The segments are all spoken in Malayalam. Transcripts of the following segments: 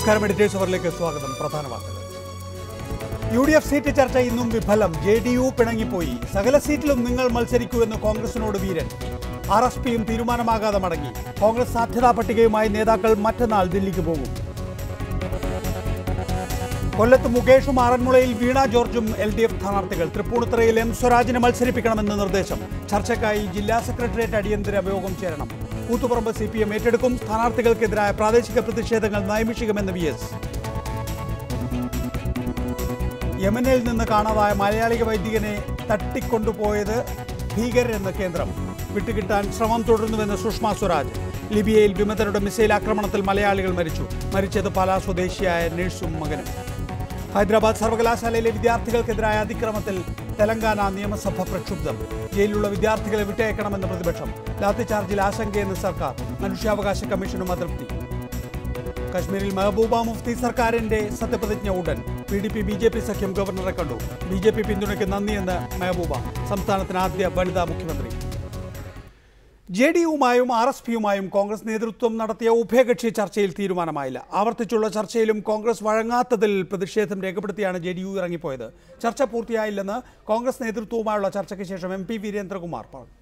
നമസ്കാരം. എഡിറ്റേഴ്സ് അവറിലേക്ക് സ്വാഗതം. പ്രധാന വാർത്തകൾ. UDF സീറ്റ് ചർച്ച ഇന്നും വിഫലം. JDU പിണങ്ങിപ്പോയി. സകല സീറ്റിലും നിങ്ങൾ മത്സരിക്കുമെന്ന് കോൺഗ്രസിനോട് വീരൻ. RSPയും തീരുമാനമാകാതെ മടങ്ങി. കോൺഗ്രസ് സാധ്യതാ പട്ടികയുമായി നേതാക്കൾ മറ്റന്നാൾ ദില്ലിക്ക് പോകും. കൊല്ലത്ത് മുകേഷും ആറന്മുളയിൽ വീണ ജോർജും LDF സ്ഥാനാർത്ഥികൾ. തൃപ്പൂണിത്തുറയിൽ M സ്വരാജിനെ മത്സരിപ്പിക്കണമെന്ന് നിർദ്ദേശം. ചർച്ചയ്ക്കായി ജില്ലാ സെക്രട്ടേറിയറ്റ് അടിയന്തര യോഗം ചേരണം. കൂത്തുപറമ്പ് CPM ഏറ്റെടുക്കും. സ്ഥാനാർത്ഥികൾക്കെതിരായ പ്രാദേശിക പ്രതിഷേധങ്ങൾ നൈമിഷികമെന്ന് VS. യമനിൽ നിന്ന് കാണാതായ മലയാളിക വൈദികനെ തട്ടിക്കൊണ്ടുപോയത് ഭീകരരെന്ന് കേന്ദ്രം. വിട്ടുകിട്ടാൻ ശ്രമം തുടരുന്നുവെന്ന് സുഷമ സ്വരാജ്. ലിബിയയിൽ വിമതരുടെ മിസൈൽ ആക്രമണത്തിൽ മലയാളികൾ മരിച്ചു. മരിച്ചത് പാലാ സ്വദേശിയായ നഴ്സും മകനും. ഹൈദരാബാദ് സർവകലാശാലയിലെ വിദ്യാർത്ഥികൾക്കെതിരായ അതിക്രമത്തിൽ തെലങ്കാന നിയമസഭ പ്രക്ഷുബ്ധം. ജയിലിലുള്ള വിദ്യാർത്ഥികളെ വിട്ടയക്കണമെന്ന് പ്രതിപക്ഷം. ലാത്തിചാർജിൽ ആശങ്കയെന്ന് സർക്കാർ. മനുഷ്യാവകാശ കമ്മീഷനും അതൃപ്തി. കശ്മീരിൽ മെഹബൂബ മുഫ്തി സർക്കാരിന്റെ സത്യപ്രതിജ്ഞ ഉടൻ. PDP BJP സഖ്യം ഗവർണറെ കണ്ടു. BJP പിന്തുണയ്ക്ക് നന്ദിയെന്ന് മെഹബൂബ. സംസ്ഥാനത്തിന് ആദ്യ വനിതാ മുഖ്യമന്ത്രി. JDUവുമായും RSPയുമായും കോൺഗ്രസ് നേതൃത്വം നടത്തിയ ഉഭയകക്ഷി ചർച്ചയിൽ തീരുമാനമായില്ല. ആവർത്തിച്ചുള്ള ചർച്ചയിലും കോൺഗ്രസ് വഴങ്ങാത്തതിൽ പ്രതിഷേധം രേഖപ്പെടുത്തിയാണ് JDU ഇറങ്ങിപ്പോയത്. ചർച്ച പൂർത്തിയായില്ലെന്ന് കോൺഗ്രസ് നേതൃത്വവുമായുള്ള ചർച്ചയ്ക്ക് ശേഷം MP വീരേന്ദ്രകുമാർ പറഞ്ഞു.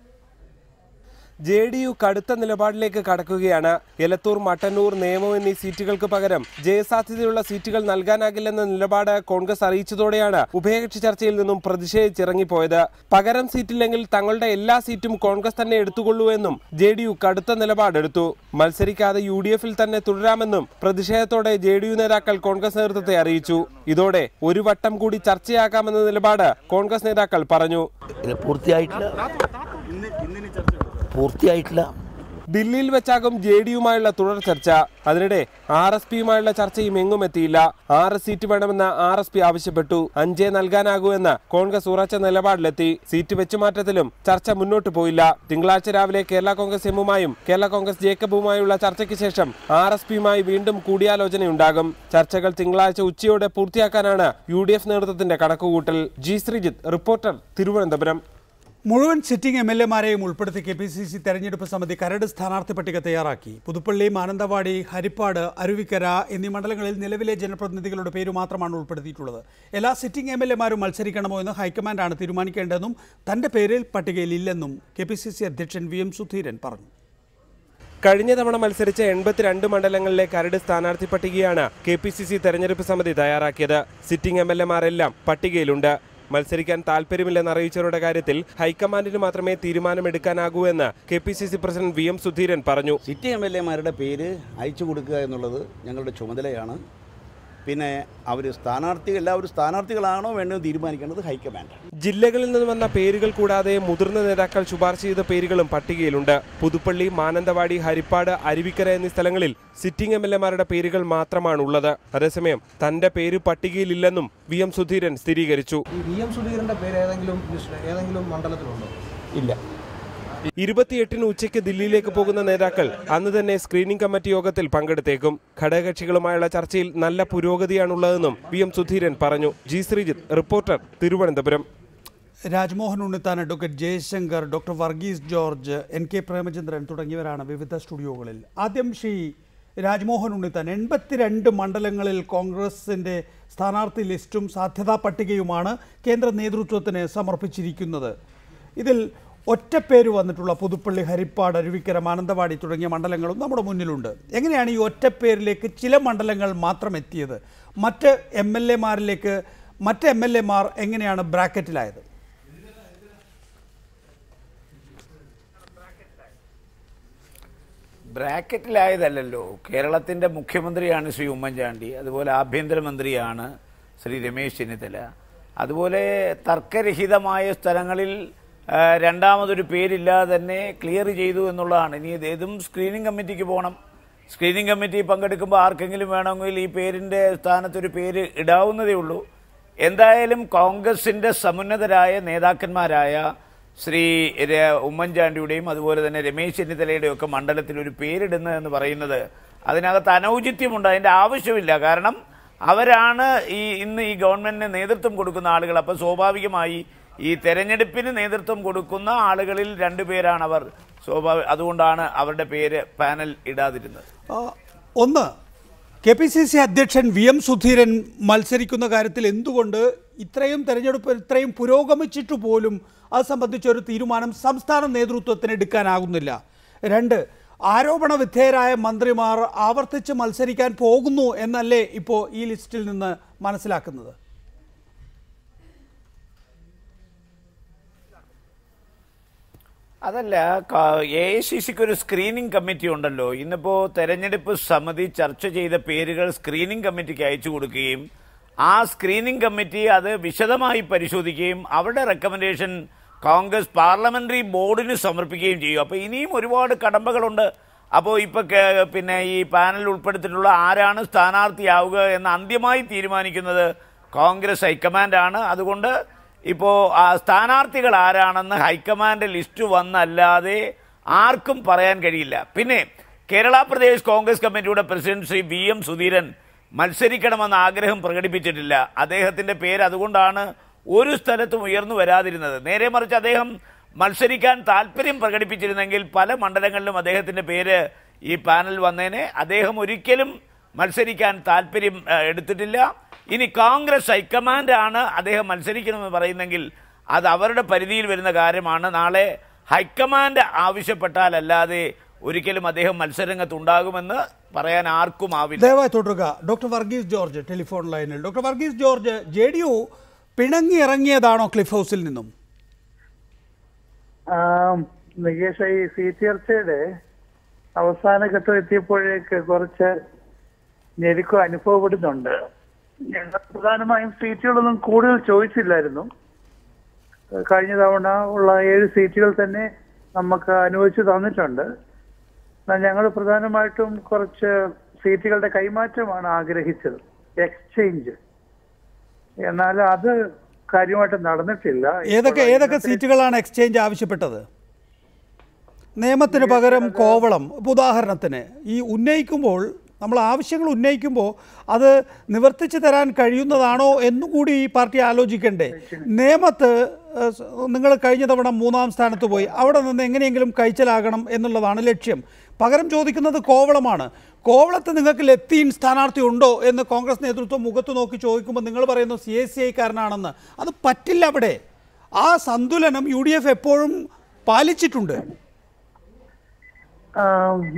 JDU കടുത്ത നിലപാടിലേക്ക് കടക്കുകയാണ്. എലത്തൂർ, മട്ടന്നൂർ, നേമം എന്നീ സീറ്റുകൾക്ക് പകരം ജയസാധ്യതയുള്ള സീറ്റുകൾ നൽകാനാകില്ലെന്ന നിലപാട് കോൺഗ്രസ് അറിയിച്ചതോടെയാണ് ഉഭയകക്ഷി ചർച്ചയിൽ നിന്നും പ്രതിഷേധിച്ചിറങ്ങിപ്പോയത്. പകരം സീറ്റില്ലെങ്കിൽ തങ്ങളുടെ എല്ലാ സീറ്റും കോൺഗ്രസ് തന്നെ എടുത്തുകൊള്ളൂ എന്നും JDU കടുത്ത നിലപാടെടുത്തു. മത്സരിക്കാതെ UDFൽ തന്നെ തുടരാമെന്നും പ്രതിഷേധത്തോടെ JDU നേതാക്കൾ കോൺഗ്രസ് നേതൃത്വത്തെ അറിയിച്ചു. ഇതോടെ ഒരു വട്ടം കൂടി ചർച്ചയാക്കാമെന്ന നിലപാട് കോൺഗ്രസ് നേതാക്കൾ പറഞ്ഞു. പൂർത്തിയായിട്ടില്ല. ദില്ലിയിൽ വെച്ചാകും JDUവുമായുള്ള തുടർ ചർച്ച. അതിനിടെ RSPയുമായുള്ള ചർച്ചയും എങ്ങും എത്തിയില്ല. 6 സീറ്റ് വേണമെന്ന് RSP ആവശ്യപ്പെട്ടു. 5 നൽകാനാകൂ എന്ന് കോൺഗ്രസ് ഉറച്ച നിലപാടിലെത്തി. സീറ്റ് വെച്ചുമാറ്റത്തിലും ചർച്ച മുന്നോട്ട് പോയില്ല. തിങ്കളാഴ്ച രാവിലെ കേരള കോൺഗ്രസ് എമ്മുമായും കേരള കോൺഗ്രസ് ജേക്കബുമായുള്ള ചർച്ചയ്ക്ക് ശേഷം RSPയുമായി വീണ്ടും കൂടിയാലോചനയുണ്ടാകും. ചർച്ചകൾ തിങ്കളാഴ്ച ഉച്ചയോടെ പൂർത്തിയാക്കാനാണ് UDF നേതൃത്വത്തിന്റെ കണക്കുകൂട്ടൽ. G. ശ്രീജിത്ത്, റിപ്പോർട്ടർ, തിരുവനന്തപുരം. മുഴുവൻ സിറ്റിംഗ് MLAമാരെയും ഉൾപ്പെടുത്തി KPCC തെരഞ്ഞെടുപ്പ് സമിതി കരട് സ്ഥാനാർത്ഥി പട്ടിക തയ്യാറാക്കി. പുതുപ്പള്ളി, മാനന്തവാടി, ഹരിപ്പാട്, അരുവിക്കര എന്നീ മണ്ഡലങ്ങളിൽ നിലവിലെ ജനപ്രതിനിധികളുടെ പേര് മാത്രമാണ് ഉൾപ്പെടുത്തിയിട്ടുള്ളത്. എല്ലാ സിറ്റിംഗ് MLAമാരും മത്സരിക്കണമോ എന്ന് ഹൈക്കമാൻഡാണ് തീരുമാനിക്കേണ്ടതെന്നും തന്റെ പേരിൽ പട്ടികയിൽ ഇല്ലെന്നും KPCC അധ്യക്ഷൻ VM സുധീരൻ പറഞ്ഞു. കഴിഞ്ഞ തവണ മത്സരിച്ച 82 മണ്ഡലങ്ങളിലെ കരട് സ്ഥാനാർത്ഥി പട്ടികയാണ് KPCC തെരഞ്ഞെടുപ്പ് സമിതി തയ്യാറാക്കിയത്. സിറ്റിംഗ് MLAമാരെല്ലാം പട്ടികയിലുണ്ട്. മത്സരിക്കാൻ താൽപര്യമില്ലെന്ന് അറിയിച്ചവരുടെ കാര്യത്തിൽ ഹൈക്കമാൻഡിന് മാത്രമേ തീരുമാനമെടുക്കാനാകൂ എന്ന് KPCC പ്രസിഡന്റ് VM സുധീരൻ പറഞ്ഞു. സിറ്റിംഗ് MLAമാരുടെ പേര് അയച്ചു കൊടുക്കുക എന്നുള്ളത് ഞങ്ങളുടെ ചുമതലയാണ്. പിന്നെ എല്ലാവരും സ്ഥാനാർത്ഥികളാണോ വേണ്ടതെന്ന് തീരുമാനിക്കേണ്ടത് ഹൈക്കമാൻഡ്. ജില്ലകളിൽ നിന്ന് വന്ന പേരുകൾ കൂടാതെ മുതിർന്ന നേതാക്കൾ ശുപാർശ ചെയ്ത പേരുകളും പട്ടികയിലുണ്ട്. പുതുപ്പള്ളി, മാനന്തവാടി, ഹരിപ്പാട്, അരുവിക്കര എന്നീ സ്ഥലങ്ങളിൽ സിറ്റിംഗ് MLAമാരുടെ പേരുകൾ മാത്രമാണുള്ളത്. അതേസമയം തന്റെ പേര് പട്ടികയിലില്ലെന്നും VM സുധീരൻ സ്ഥിരീകരിച്ചു. VM സുധീരന്റെ പേര് ഏതെങ്കിലും മണ്ഡലത്തിലുണ്ടോ? ഇല്ല. 28-ന് ഉച്ചയ്ക്ക് ദില്ലിയിലേക്ക് പോകുന്ന നേതാക്കൾ അന്ന് തന്നെ സ്ക്രീനിംഗ് കമ്മിറ്റി യോഗത്തിൽ പങ്കെടുത്തേക്കും. ഘടകകക്ഷികളുമായുള്ള ചർച്ചയിൽ നല്ല പുരോഗതിയാണുള്ളതെന്നും VM സുധീരൻ പറഞ്ഞു. G. Sreejith, reporter, Thiruvananthapuram. Rajmohan Unnithan, advocate Jaishankar, doctor Varghese George, NK Premachandran തുടങ്ങിയവരാണ് വിവിധ സ്റ്റുഡിയോകളിൽ. ആദ്യം ശ്രീ രാജ്മോഹൻ ഉണ്ണിത്താൻ, 82 മണ്ഡലങ്ങളിൽ കോൺഗ്രസിൻ്റെ സ്ഥാനാർത്ഥി ലിസ്റ്റും സാധ്യതാ പട്ടികയുമാണ് കേന്ദ്ര നേതൃത്വത്തിന് സമർപ്പിച്ചിരിക്കുന്നത്. ഇതിൽ ഒറ്റപ്പേര് വന്നിട്ടുള്ള പുതുപ്പള്ളി, ഹരിപ്പാട്, അരുവിക്കര, മാനന്തവാടി തുടങ്ങിയ മണ്ഡലങ്ങളും നമ്മുടെ മുന്നിലുണ്ട്. എങ്ങനെയാണ് ഈ ഒറ്റപ്പേരിലേക്ക് ചില മണ്ഡലങ്ങൾ മാത്രം എത്തിയത്? മറ്റ് MLAമാരിലേക്ക് മറ്റ് MLAമാർ എങ്ങനെയാണ് ബ്രാക്കറ്റിലായത്? ബ്രാക്കറ്റിലായതല്ലോ. കേരളത്തിൻ്റെ മുഖ്യമന്ത്രിയാണ് ശ്രീ ഉമ്മൻചാണ്ടി. അതുപോലെ ആഭ്യന്തരമന്ത്രിയാണ് ശ്രീ രമേശ് ചെന്നിത്തല. അതുപോലെ തർക്കരഹിതമായ സ്ഥലങ്ങളിൽ രണ്ടാമതൊരു പേരില്ലാതെ തന്നെ ക്ലിയർ ചെയ്തു എന്നുള്ളതാണ്. ഇനി ഏതും സ്ക്രീനിങ് കമ്മിറ്റിക്ക് പോകണം. സ്ക്രീനിങ് കമ്മിറ്റി പങ്കെടുക്കുമ്പോൾ ആർക്കെങ്കിലും വേണമെങ്കിൽ ഈ പേരിൻ്റെ സ്ഥാനത്തൊരു പേര് ഇടാവുന്നതേ ഉള്ളൂ. എന്തായാലും കോൺഗ്രസിൻ്റെ സമുന്നതരായ നേതാക്കന്മാരായ ശ്രീ ഉമ്മൻചാണ്ടിയുടെയും അതുപോലെ തന്നെ രമേശ് ചെന്നിത്തലയുടെയും ഒക്കെ മണ്ഡലത്തിൽ ഒരു പേരിടുന്നതെന്ന് പറയുന്നത് അതിനകത്ത് അനൗചിത്യമുണ്ട്. അതിൻ്റെ ആവശ്യമില്ല. കാരണം അവരാണ് ഇന്ന് ഈ ഗവൺമെന്റിന് നേതൃത്വം കൊടുക്കുന്ന ആളുകൾ. അപ്പോൾ സ്വാഭാവികമായി ഈ തെരഞ്ഞെടുപ്പിന് നേതൃത്വം കൊടുക്കുന്ന ആളുകളിൽ രണ്ടുപേരാണ് അവർ. അതുകൊണ്ടാണ് അവരുടെ പേര് പാനൽ ഇടാതിരുന്നത്. ഒന്ന്, KPCC അധ്യക്ഷൻ VM സുധീരൻ മത്സരിക്കുന്ന കാര്യത്തിൽ എന്തുകൊണ്ട് ഇത്രയും തെരഞ്ഞെടുപ്പ് ഇത്രയും പുരോഗമിച്ചിട്ട് പോലും അത് സംബന്ധിച്ച ഒരു തീരുമാനം സംസ്ഥാന നേതൃത്വത്തിന് എടുക്കാനാകുന്നില്ല? 2, ആരോപണ വിധേയരായ മന്ത്രിമാർ ആവർത്തിച്ച് മത്സരിക്കാൻ പോകുന്നു എന്നല്ലേ ഇപ്പോൾ ഈ ലിസ്റ്റിൽ നിന്ന് മനസ്സിലാക്കുന്നത്? അതല്ല, AICCക്ക് ഒരു സ്ക്രീനിംഗ് കമ്മിറ്റി ഉണ്ടല്ലോ. ഇന്നിപ്പോൾ തെരഞ്ഞെടുപ്പ് സമിതി ചർച്ച ചെയ്ത പേരുകൾ സ്ക്രീനിംഗ് കമ്മിറ്റിക്ക് അയച്ചു കൊടുക്കുകയും ആ സ്ക്രീനിംഗ് കമ്മിറ്റി അത് വിശദമായി പരിശോധിക്കുകയും അവരുടെ റെക്കമെൻഡേഷൻ കോൺഗ്രസ് പാർലമെന്ററി ബോർഡിന് സമർപ്പിക്കുകയും ചെയ്യും. അപ്പോൾ ഇനിയും ഒരുപാട് കടമ്പകളുണ്ട്. അപ്പോൾ ഇപ്പോൾ പിന്നെ ഈ പാനൽ ഉൾപ്പെടുത്തിയിട്ടുള്ള ആരാണ് സ്ഥാനാർത്ഥിയാവുക എന്ന് അന്ത്യമായി തീരുമാനിക്കുന്നത് കോൺഗ്രസ് ഹൈക്കമാൻഡാണ്. അതുകൊണ്ട് ഇപ്പോൾ സ്ഥാനാർത്ഥികൾ ആരാണെന്ന് ഹൈക്കമാൻഡ് ലിസ്റ്റ് വന്നല്ലാതെ ആർക്കും പറയാൻ കഴിയില്ല. പിന്നെ കേരള പ്രദേശ് കോൺഗ്രസ് കമ്മിറ്റിയുടെ പ്രസിഡന്റ് ശ്രീ VM സുധീരൻ മത്സരിക്കണമെന്ന ആഗ്രഹം പ്രകടിപ്പിച്ചിട്ടില്ല. അദ്ദേഹത്തിൻ്റെ പേര് അതുകൊണ്ടാണ് ഒരു സ്ഥലത്തും ഉയർന്നു വരാതിരുന്നത്. നേരെ മറിച്ച് അദ്ദേഹം മത്സരിക്കാൻ താല്പര്യം പ്രകടിപ്പിച്ചിരുന്നെങ്കിൽ പല മണ്ഡലങ്ങളിലും അദ്ദേഹത്തിൻ്റെ പേര് ഈ പാനൽ വന്നേനെ. അദ്ദേഹം ഒരിക്കലും മത്സരിക്കാൻ താല്പര്യം എടുത്തിട്ടില്ല. ഇനി കോൺഗ്രസ് ഹൈക്കമാൻഡാണ് അദ്ദേഹം മത്സരിക്കണമെന്ന് പറയുന്നെങ്കിൽ അത് അവരുടെ പരിധിയിൽ വരുന്ന കാര്യമാണ്. നാളെ ഹൈക്കമാൻഡ് ആവശ്യപ്പെട്ടാലല്ലാതെ ഒരിക്കലും അദ്ദേഹം മത്സരരംഗത്ത് ഉണ്ടാകുമെന്ന് പറയാൻ ആർക്കും ആവില്ല. ദയവായി തുടരുക. ഡോക്ടർ വർഗീസ് ജോർജ് ടെലിഫോൺ ലൈനിൽ. ഡോക്ടർ വർഗീസ് ജോർജ്, JDU പിണങ്ങി ഇറങ്ങിയതാണോ ക്ലിഫ് ഹൗസിൽ നിന്നും? നികേഷ്, ഈ സീറ്റ് ചർച്ചയുടെ അവസാന ഘട്ടം എത്തിയപ്പോഴേക്ക് കുറച്ച് ഞെരുക്കം അനുഭവപ്പെടുന്നുണ്ട്. ഞങ്ങൾ പ്രധാനമായും സീറ്റുകളൊന്നും കൂടുതൽ ചോദിച്ചില്ലായിരുന്നു. കഴിഞ്ഞ തവണ ഉള്ള 7 സീറ്റുകൾ തന്നെ നമുക്ക് അനുവദിച്ചു തന്നിട്ടുണ്ട്. ഞങ്ങൾ പ്രധാനമായിട്ടും കുറച്ച് സീറ്റുകളുടെ കൈമാറ്റമാണ് ആഗ്രഹിച്ചത്, എക്സ്ചേഞ്ച്. എന്നാൽ അത് കാര്യമായിട്ട് നടന്നിട്ടില്ല. ഏതൊക്കെ സീറ്റുകളാണ് എക്സ്ചേഞ്ച് ആവശ്യപ്പെട്ടത്? നിയമത്തിന് പകരം കോവളം, ഉദാഹരണത്തിന് ഈ ഉന്നയിക്കുമ്പോൾ നമ്മൾ ആവശ്യങ്ങൾ ഉന്നയിക്കുമ്പോൾ അത് നിവർത്തിച്ചു തരാൻ കഴിയുന്നതാണോ എന്നുകൂടി ഈ പാർട്ടി ആലോചിക്കണ്ടേ? നേമത്ത് നിങ്ങൾ കഴിഞ്ഞ തവണ 3ാം സ്ഥാനത്ത് പോയി, അവിടെ നിന്ന് എങ്ങനെയെങ്കിലും കൈച്ചലാകണം എന്നുള്ളതാണ് ലക്ഷ്യം. പകരം ചോദിക്കുന്നത് കോവളമാണ്. കോവളത്ത് നിങ്ങൾക്ക് ലത്തീൻ സ്ഥാനാർത്ഥി ഉണ്ടോ എന്ന് കോൺഗ്രസ് നേതൃത്വം മുഖത്ത് നോക്കി ചോദിക്കുമ്പോൾ നിങ്ങൾ പറയുന്നു CSCI-കാരനാണെന്ന്. അത് പറ്റില്ല. അവിടെ ആ സന്തുലനം UDF എപ്പോഴും പാലിച്ചിട്ടുണ്ട്.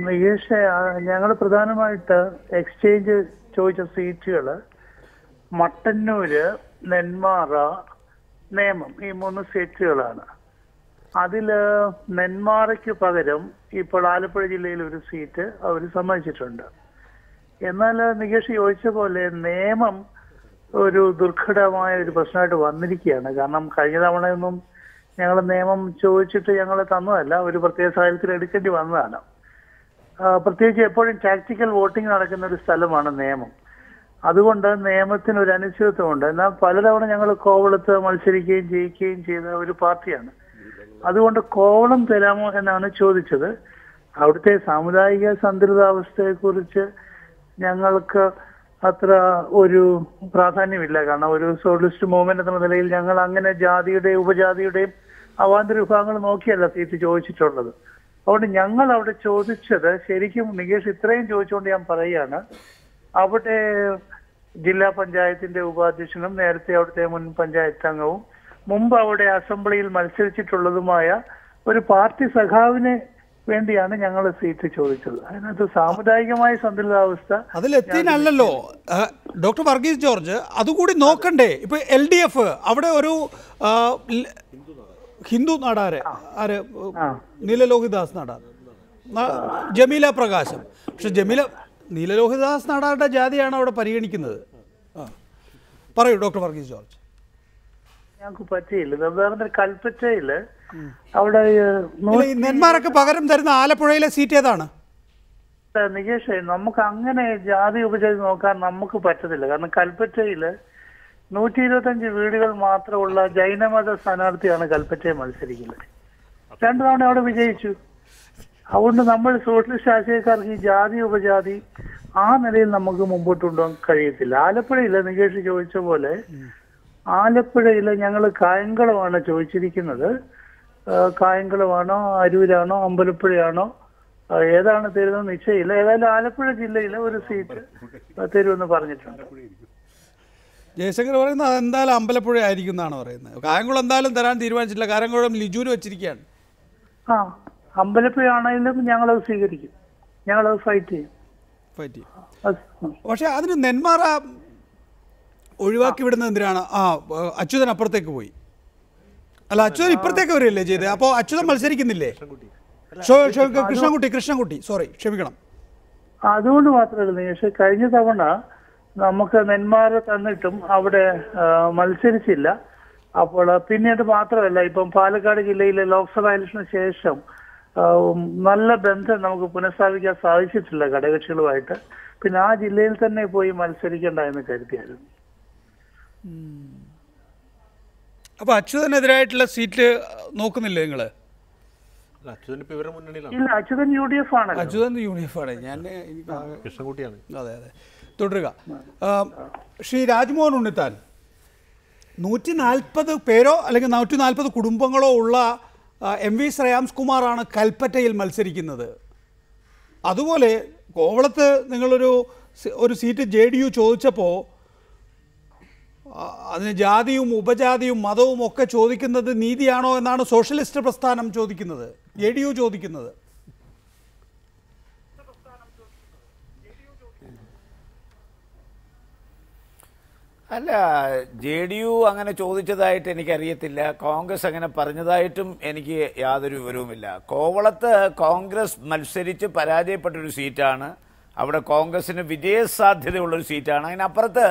നികേഷ്, ഞങ്ങൾ പ്രധാനമായിട്ട് എക്സ്ചേഞ്ച് ചോദിച്ച സീറ്റുകൾ മട്ടന്നൂര്, നെന്മാറ, നേമം, ഈ 3 സീറ്റുകളാണ്. അതിൽ നെന്മാറയ്ക്ക് പകരം ഇപ്പോൾ ആലപ്പുഴ ജില്ലയിൽ ഒരു സീറ്റ് അവർ സമ്മതിച്ചിട്ടുണ്ട്. എന്നാൽ നികേഷ് ചോദിച്ച പോലെ നേമം ഒരു ദുർഘടമായ ഒരു പ്രശ്നമായിട്ട് വന്നിരിക്കുകയാണ്. കാരണം കഴിഞ്ഞ തവണയൊന്നും ഞങ്ങൾ നിയമം ചോദിച്ചിട്ട് ഞങ്ങൾ തന്നതല്ല, ഒരു പ്രത്യേക സാഹചര്യത്തിൽ എടുക്കേണ്ടി വന്നതാണ്. പ്രത്യേകിച്ച് എപ്പോഴും ടാക്ടിക്കൽ വോട്ടിംഗ് നടക്കുന്ന ഒരു സ്ഥലമാണ് നിയമം. അതുകൊണ്ട് നിയമത്തിന് ഒരു അനിശ്ചിതത്വമുണ്ട്. എന്നാൽ പലതവണ ഞങ്ങൾ കോവളത്ത് മത്സരിക്കുകയും ജയിക്കുകയും ചെയ്ത ഒരു പാർട്ടിയാണ്. അതുകൊണ്ട് കോവളം തരാമോ എന്നാണ് ചോദിച്ചത്. അവിടുത്തെ സാമുദായിക സന്തുലിതാവസ്ഥയെക്കുറിച്ച് ഞങ്ങൾക്ക് അത്ര ഒരു പ്രാധാന്യമില്ല. കാരണം ഒരു സോഷ്യലിസ്റ്റ് മൂവ്മെന്റ് എന്ന നിലയിൽ ഞങ്ങൾ അങ്ങനെ ജാതിയുടെയും ഉപജാതിയുടെയും അവാന്തര വിഭാഗങ്ങൾ നോക്കിയല്ല സീറ്റ് ചോദിച്ചിട്ടുള്ളത്. അതുകൊണ്ട് ഞങ്ങൾ അവിടെ ചോദിച്ചത് ശരിക്കും നികേഷ് ഇത്രയും ചോദിച്ചുകൊണ്ട് ഞാൻ പറയുകയാണ്, അവിടെ ജില്ലാ പഞ്ചായത്തിന്റെ ഉപാധ്യക്ഷനും നേരത്തെ അവിടുത്തെ മുൻ പഞ്ചായത്ത് അംഗവും മുമ്പ് അവിടെ അസംബ്ലിയിൽ മത്സരിച്ചിട്ടുള്ളതുമായ ഒരു പാർട്ടി സഖാവിനെ വേണ്ടിയാണ് ഞങ്ങൾ സീറ്റ് ചോദിച്ചത്. അതിനകത്ത് സാമുദായികമായ സന്തുലിതാവസ്ഥ അതിലെത്തിനല്ലോ. ഡോക്ടർ വർഗീസ് ജോർജ്, അതുകൂടി നോക്കണ്ടേ? ഇപ്പൊ LDF അവിടെ ഒരു ഹിന്ദു നാടാര് ആര്, നീലലോഹിദാസ് നാടാർ, ജമീല പ്രകാശം. പക്ഷെ നീലലോഹിദാസ് നാടാരുടെ ജാതിയാണ് അവിടെ പരിഗണിക്കുന്നത്. പറയൂ ഡോക്ടർ വർഗീസ് ജോർജ്. ഞങ്ങൾക്ക് പറ്റിയില്ല. കൽപ്പറ്റയില് അവിടെ നെന്മാറക്ക് പകരം തരുന്ന ആലപ്പുഴയിലെ സീറ്റ് ഏതാണ്? നികേഷ്, നമുക്ക് അങ്ങനെ ജാതി ഉപജാതി നോക്കാൻ നമുക്ക് പറ്റത്തില്ല. കാരണം കൽപ്പറ്റയില് 125 വീടുകൾ മാത്രമുള്ള ജൈനമത സ്ഥാനാർത്ഥിയാണ് കൽപ്പറ്റയിൽ മത്സരിക്കുന്നത്. 2 തവണ അവിടെ വിജയിച്ചു. അതുകൊണ്ട് നമ്മൾ സോഷ്യലിസ്റ്റ് ആശയക്കാർക്ക് ഈ ജാതി ഉപജാതി ആ നിലയിൽ നമുക്ക് മുമ്പോട്ട് കൊണ്ടുപോകാൻ കഴിയത്തില്ല. ആലപ്പുഴയില് നികേഷ് ചോദിച്ച പോലെ ആലപ്പുഴയില് ഞങ്ങൾ കായംകുളമാണ് ചോദിച്ചിരിക്കുന്നത്. കായംകുളമാണോ, അരൂരാണോ, അമ്പലപ്പുഴയാണോ ഏതാണ് തരുന്നത് നിശ്ചയമില്ല. ഏതായാലും ആലപ്പുഴ ജില്ലയിലെ ഒരു സീറ്റ് തരുമെന്ന് പറഞ്ഞിട്ടുണ്ട്. ജയശങ്കർ പറയുന്നത് അതെന്തായാലും അമ്പലപ്പുഴ ആയിരിക്കും എന്നാണ് പറയുന്നത്. കായംകുളം എന്തായാലും തരാൻ തീരുമാനിച്ചിട്ടില്ല. കായംകുളം ലിജുവിന് വെച്ചിരിക്കുകയാണ്. അമ്പലപ്പുഴ ആണെങ്കിലും ഞങ്ങളത് സ്വീകരിക്കും, ഞങ്ങളത് ഫൈറ്റ് ചെയ്യും. പക്ഷെ അതിന് നെന്മാറ ഒഴിവാക്കി വിടുന്നത് എന്തിനാണ്? അച്യുതൻ അപ്പുറത്തേക്ക് പോയി. അല്ല, അച്യുതൻ ഇപ്പുറത്തേക്ക് വരികയല്ലേ ചെയ്തത്. അപ്പോൾ അച്യുതൻ മത്സരിക്കുന്നില്ലേ? കൃഷ്ണൻകുട്ടി സോറി, ക്ഷമിക്കണം. അതുകൊണ്ട് മാത്രമല്ല, പക്ഷെ കഴിഞ്ഞ തവണ നമുക്ക് നെന്മാറ തന്നിട്ടും അവിടെ മത്സരിച്ചില്ല. അപ്പോൾ പിന്നീട് മാത്രമല്ല, ഇപ്പം പാലക്കാട് ജില്ലയിലെ ലോക്സഭാ ഇലക്ഷന് ശേഷം നല്ല ബന്ധം നമുക്ക് പുനഃസ്ഥാപിക്കാൻ സാധിച്ചിട്ടില്ല ഘടകകക്ഷികളുമായിട്ട്. പിന്നെ ആ ജില്ലയിൽ തന്നെ പോയി മത്സരിക്കേണ്ട എന്ന് കരുതിയായിരുന്നു. അപ്പൊ അച്യുതനെതിരായിട്ടുള്ള സീറ്റ് നോക്കുന്നില്ലേ നിങ്ങള്? ഇല്ല, അച്യുതൻ UDF ആണ്. അച്യുതൻ UDF ആണ്. ഞാൻ അതെ അതെ തുടരുക. ശ്രീ രാജ്മോഹൻ ഉണ്ണിത്താൻ, 140 പേരോ അല്ലെങ്കിൽ 140 കുടുംബങ്ങളോ ഉള്ള MV ശ്രേയാംസ് കുമാറാണ് കൽപ്പറ്റയിൽ മത്സരിക്കുന്നത്. അതുപോലെ കോവളത്ത് നിങ്ങളൊരു സീറ്റ് JDU ചോദിച്ചപ്പോൾ അതിന് ജാതിയും ഉപജാതിയും മതവും ഒക്കെ ചോദിക്കുന്നത് നീതിയാണോ എന്നാണ് സോഷ്യലിസ്റ്റ് പ്രസ്ഥാനം ചോദിക്കുന്നത്, JDU ചോദിക്കുന്നത്. അല്ല, JDU അങ്ങനെ ചോദിച്ചതായിട്ട് എനിക്കറിയത്തില്ല. കോൺഗ്രസ് അങ്ങനെ പറഞ്ഞതായിട്ടും എനിക്ക് യാതൊരു വിവരവുമില്ല. കോവളത്ത് കോൺഗ്രസ് മത്സരിച്ച് പരാജയപ്പെട്ടൊരു സീറ്റാണ്. അവിടെ കോൺഗ്രസിന് വിജയസാധ്യതയുള്ളൊരു സീറ്റാണ്. അതിനപ്പുറത്ത്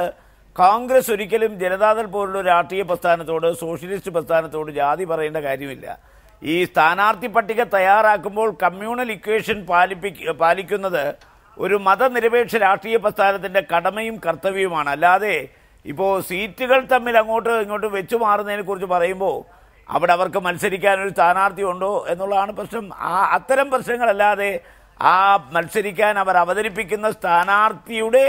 കോൺഗ്രസ് ഒരിക്കലും ജനതാദൾ പോലുള്ള രാഷ്ട്രീയ പ്രസ്ഥാനത്തോട്, സോഷ്യലിസ്റ്റ് പ്രസ്ഥാനത്തോട് ജാതി പറയേണ്ട കാര്യമില്ല. ഈ സ്ഥാനാർത്ഥി പട്ടിക തയ്യാറാക്കുമ്പോൾ കമ്മ്യൂണൽ ഇക്വേഷൻ പാലിക്കുന്നത് ഒരു മതനിരപേക്ഷ രാഷ്ട്രീയ പ്രസ്ഥാനത്തിൻ്റെ കടമയും കർത്തവ്യവുമാണ്. അല്ലാതെ ഇപ്പോൾ സീറ്റുകൾ തമ്മിൽ അങ്ങോട്ടും ഇങ്ങോട്ടും വെച്ചു മാറുന്നതിനെ കുറിച്ച് പറയുമ്പോൾ അവിടെ അവർക്ക് മത്സരിക്കാനൊരു സ്ഥാനാർത്ഥി ഉണ്ടോ എന്നുള്ളതാണ് പ്രശ്നം. അത്തരം പ്രശ്നങ്ങളല്ലാതെ മത്സരിക്കാൻ അവർ അവതരിപ്പിക്കുന്ന സ്ഥാനാർത്ഥിയുടെ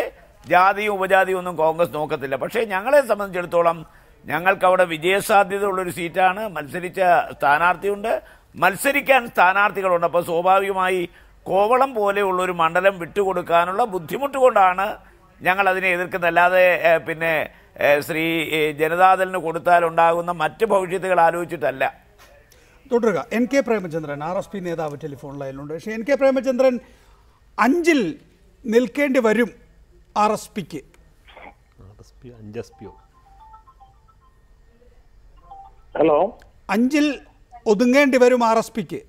ജാതിയും ഉപജാതിയും ഒന്നും കോൺഗ്രസ് നോക്കത്തില്ല. പക്ഷേ ഞങ്ങളെ സംബന്ധിച്ചിടത്തോളം ഞങ്ങൾക്ക് അവിടെ വിജയസാധ്യത ഉള്ളൊരു സീറ്റാണ്. മത്സരിച്ച സ്ഥാനാർത്ഥിയുണ്ട്, മത്സരിക്കാൻ സ്ഥാനാർത്ഥികളുണ്ട്. അപ്പോൾ സ്വാഭാവികമായി കോവളം പോലെയുള്ളൊരു മണ്ഡലം വിട്ടുകൊടുക്കാനുള്ള ബുദ്ധിമുട്ട് കൊണ്ടാണ് ഞങ്ങൾ അതിനെ എതിർക്കുന്നത്. അല്ലാതെ പിന്നെ ശ്രീ ജനതാദളിന് കൊടുത്താൽ ഉണ്ടാകുന്ന മറ്റ് ഭവിഷ്യത്തുകൾ ആലോചിച്ചിട്ടല്ല. തുടരുക. NK പ്രേമചന്ദ്രൻ RSP നേതാവ് ടെലിഫോൺ ലൈനിലുണ്ട്. പക്ഷേ NK പ്രേമചന്ദ്രൻ, 5-ൽ നിൽക്കേണ്ടി വരും RSPക്ക്. ഹലോ, 5-ൽ ഒതുങ്ങേണ്ടി വരും RSPക്ക്.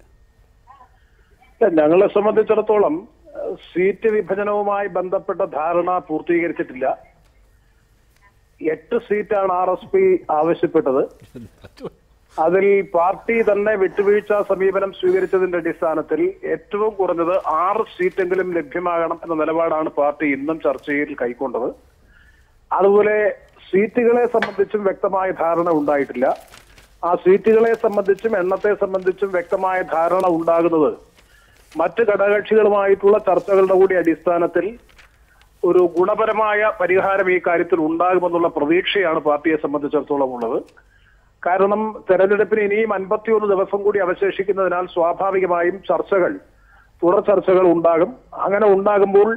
ഞങ്ങളെ സംബന്ധിച്ചിടത്തോളം സീറ്റ് വിഭജനവുമായി ബന്ധപ്പെട്ട ധാരണ പൂർത്തീകരിച്ചിട്ടില്ല. 8 സീറ്റാണ് RSP ആവശ്യപ്പെട്ടത്. അതിൽ പാർട്ടി തന്നെ വിട്ടുവീഴ്ച സമീപനം സ്വീകരിച്ചതിന്റെ അടിസ്ഥാനത്തിൽ ഏറ്റവും കുറഞ്ഞത് 6 സീറ്റെങ്കിലും ലഭ്യമാകണം എന്ന നിലപാടാണ് പാർട്ടി ഇന്നും ചർച്ചയിൽ കൈക്കൊണ്ടത്. അതുപോലെ സീറ്റുകളെ സംബന്ധിച്ചും വ്യക്തമായ ധാരണ ഉണ്ടായിട്ടില്ല. ആ സീറ്റുകളെ സംബന്ധിച്ചും എണ്ണത്തെ സംബന്ധിച്ചും വ്യക്തമായ ധാരണ ഉണ്ടാകുന്നത് മറ്റ് ഘടകകക്ഷികളുമായിട്ടുള്ള ചർച്ചകളുടെ കൂടി അടിസ്ഥാനത്തിൽ ഒരു ഗുണപരമായ പരിഹാരം ഈ കാര്യത്തിൽ ഉണ്ടാകുമെന്നുള്ള പ്രതീക്ഷയാണ് പാർട്ടിയെ സംബന്ധിച്ചിടത്തോളം ഉള്ളത്. കാരണം തെരഞ്ഞെടുപ്പിന് ഇനിയും 51 ദിവസം കൂടി അവശേഷിക്കുന്നതിനാൽ സ്വാഭാവികമായും തുടർ ചർച്ചകൾ ഉണ്ടാകും. അങ്ങനെ ഉണ്ടാകുമ്പോൾ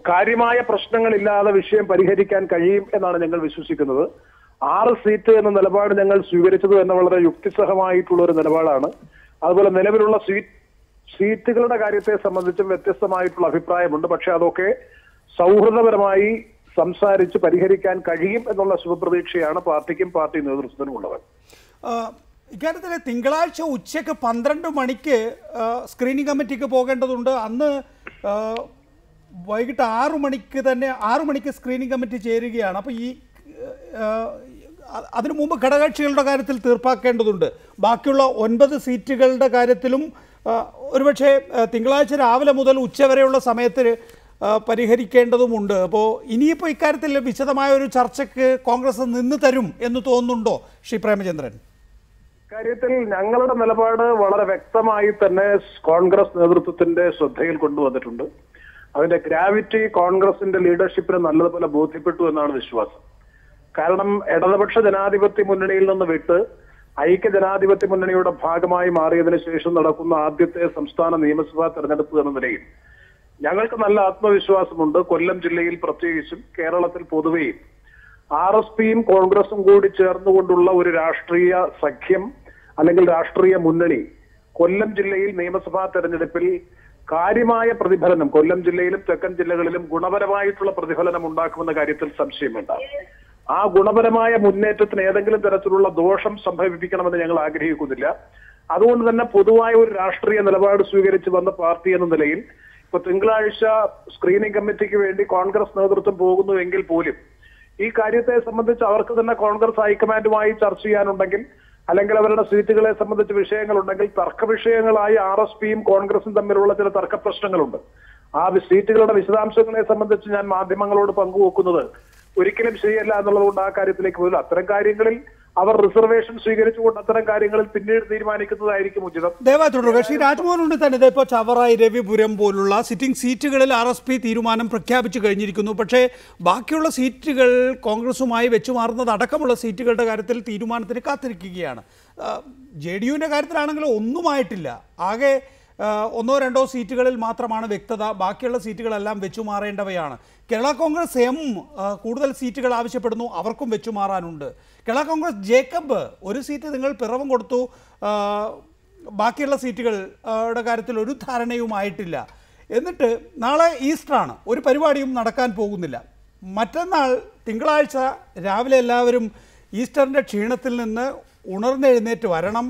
കാര്യമായ പ്രശ്നങ്ങളില്ലാതെ വിഷയം പരിഹരിക്കാൻ കഴിയും എന്നാണ് ഞങ്ങൾ വിശ്വസിക്കുന്നത്. 6 സീറ്റ് എന്ന നിലപാട് ഞങ്ങൾ സ്വീകരിച്ചത് തന്നെ വളരെ യുക്തിസഹമായിട്ടുള്ള ഒരു നിലപാടാണ്. അതുപോലെ നിലവിലുള്ള സീറ്റുകളുടെ കാര്യത്തെ സംബന്ധിച്ചും വ്യത്യസ്തമായിട്ടുള്ള അഭിപ്രായമുണ്ട്. പക്ഷെ അതൊക്കെ സൗഹൃദപരമായി സംസാരിച്ച് പരിഹരിക്കാൻ കഴിയും എന്നുള്ള ശുഭപ്രതീക്ഷയാണ് പാർട്ടിക്കും പാർട്ടി നേതൃത്വത്തിനും ഉള്ളത്. ഇക്കാര്യത്തിൽ തിങ്കളാഴ്ച ഉച്ചയ്ക്ക് 12 മണിക്ക് സ്ക്രീനിംഗ് കമ്മിറ്റിക്ക് പോകേണ്ടതുണ്ട്. അന്ന് വൈകിട്ട് 6 മണിക്ക് സ്ക്രീനിംഗ് കമ്മിറ്റി ചേരുകയാണ്. അപ്പോൾ അതിനു മുമ്പ് ഘടകകക്ഷികളുടെ കാര്യത്തിൽ തീർപ്പാക്കേണ്ടതുണ്ട്. ബാക്കിയുള്ള 9 സീറ്റുകളുടെ കാര്യത്തിലും ഒരുപക്ഷെ തിങ്കളാഴ്ച രാവിലെ മുതൽ ഉച്ചവരെയുള്ള സമയത്ത് പരിഹരിക്കേണ്ടതുമുണ്ട്. അപ്പോൾ ഇനിയിപ്പോൾ ഇക്കാര്യത്തിൽ വിശദമായ ഒരു ചർച്ചയ്ക്ക് കോൺഗ്രസ് നിന്ന് തരും എന്ന് തോന്നുന്നുണ്ടോ ശ്രീ പ്രേമചന്ദ്രൻ? കാര്യത്തിൽ ഞങ്ങളുടെ നിലപാട് വളരെ വ്യക്തമായി തന്നെ കോൺഗ്രസ് നേതൃത്വത്തിന്റെ ശ്രദ്ധയിൽ കൊണ്ടുവന്നിട്ടുണ്ട്. അതിന്റെ ഗ്രാവിറ്റി കോൺഗ്രസിന്റെ ലീഡർഷിപ്പിന് നല്ലതുപോലെ ബോധ്യപ്പെട്ടു എന്നാണ് വിശ്വാസം. കാരണം ഇടതുപക്ഷ ജനാധിപത്യ മുന്നണിയിൽ നിന്ന് വിട്ട് ഐക്യ ജനാധിപത്യ മുന്നണിയുടെ ഭാഗമായി മാറിയതിനു ശേഷം നടക്കുന്ന ആദ്യത്തെ സംസ്ഥാന നിയമസഭാ തെരഞ്ഞെടുപ്പ് എന്ന നിലയിൽ ഞങ്ങൾക്ക് നല്ല ആത്മവിശ്വാസമുണ്ട്. കൊല്ലം ജില്ലയിൽ പ്രത്യേകിച്ചും കേരളത്തിൽ പൊതുവെയും RSPയും കോൺഗ്രസും കൂടി ചേർന്നുകൊണ്ടുള്ള ഒരു രാഷ്ട്രീയ സഖ്യം അല്ലെങ്കിൽ രാഷ്ട്രീയ മുന്നണി കൊല്ലം ജില്ലയിൽ നിയമസഭാ തെരഞ്ഞെടുപ്പിൽ കാര്യമായ പ്രതിഫലനം, കൊല്ലം ജില്ലയിലും തെക്കൻ ജില്ലകളിലും ഗുണപരമായിട്ടുള്ള പ്രതിഫലനം ഉണ്ടാക്കുമെന്ന കാര്യത്തിൽ സംശയമുണ്ട്. ആ ഗുണപരമായ മുന്നേറ്റത്തിന് ഏതെങ്കിലും തരത്തിലുള്ള ദോഷം സംഭവിപ്പിക്കണമെന്ന് ഞങ്ങൾ ആഗ്രഹിക്കുന്നില്ല. അതുകൊണ്ട് തന്നെ പൊതുവായ ഒരു രാഷ്ട്രീയ നിലപാട് സ്വീകരിച്ച് വന്ന പാർട്ടി എന്ന നിലയിൽ ഇപ്പൊ തിങ്കളാഴ്ച സ്ക്രീനിംഗ് കമ്മിറ്റിക്ക് വേണ്ടി കോൺഗ്രസ് നേതൃത്വം പോകുന്നുവെങ്കിൽ പോലും ഈ കാര്യത്തെ സംബന്ധിച്ച് അവർക്ക് തന്നെ കോൺഗ്രസ് ഹൈക്കമാൻഡുമായി ചർച്ച ചെയ്യാനുണ്ടെങ്കിൽ അല്ലെങ്കിൽ അവരുടെ സീറ്റുകളെ സംബന്ധിച്ച് വിഷയങ്ങളുണ്ടെങ്കിൽ തർക്ക വിഷയങ്ങളായി RSPയും കോൺഗ്രസും തമ്മിലുള്ള ചില തർക്ക പ്രശ്നങ്ങളുണ്ട്. ആ സീറ്റുകളുടെ വിശദാംശങ്ങളെ സംബന്ധിച്ച് ഞാൻ മാധ്യമങ്ങളോട് പങ്കുവെക്കുന്നത് ഒരിക്കലും ശരിയല്ല എന്നുള്ളതുകൊണ്ട് ആ കാര്യത്തിലേക്ക് പോലും അത്തരം കാര്യങ്ങളിൽ അവർ റിസർവേഷൻ സ്വീകരിച്ചുകൊണ്ട് അത്തരം കാര്യങ്ങളിൽ പിന്നീട് തീരുമാനിക്കുന്നതായിരിക്കും ഉചിതം. ദയവായി തുടരുക. ശ്രീ രാജ്മോഹൻ ഉണ്ട് തന്നെ ഇതിപ്പോൾ ചവറായി, രവിപുരം പോലുള്ള സിറ്റിംഗ് സീറ്റുകളിൽ RSP തീരുമാനം പ്രഖ്യാപിച്ചു കഴിഞ്ഞിരിക്കുന്നു. പക്ഷേ ബാക്കിയുള്ള സീറ്റുകൾ കോൺഗ്രസുമായി വെച്ചുമാറുന്നത് അടക്കമുള്ള സീറ്റുകളുടെ കാര്യത്തിൽ തീരുമാനത്തിന് കാത്തിരിക്കുകയാണ്. JDUവിൻ്റെ കാര്യത്തിലാണെങ്കിലും ഒന്നുമായിട്ടില്ല. ആകെ 1-2 സീറ്റുകളിൽ മാത്രമാണ് വ്യക്തത. ബാക്കിയുള്ള സീറ്റുകളെല്ലാം വെച്ചുമാറേണ്ടവയാണ്. കേരള കോൺഗ്രസ് M കൂടുതൽ സീറ്റുകൾ ആവശ്യപ്പെടുന്നു, അവർക്കും വെച്ചുമാറാനുണ്ട്. കേരള കോൺഗ്രസ് ജേക്കബ് ഒരു സീറ്റ് നിങ്ങൾ പിറവം കൊടുത്തു, ബാക്കിയുള്ള സീറ്റുകളുടെ കാര്യത്തിൽ ഒരു ധാരണയുമായിട്ടില്ല. എന്നിട്ട് നാളെ ഈസ്റ്ററാണ്, ഒരു പരിപാടിയും നടക്കാൻ പോകുന്നില്ല. മറ്റന്നാൾ തിങ്കളാഴ്ച രാവിലെ എല്ലാവരും ഈസ്റ്ററിൻ്റെ ക്ഷീണത്തിൽ നിന്ന് ഉണർന്നെഴുന്നേറ്റ് വരണം.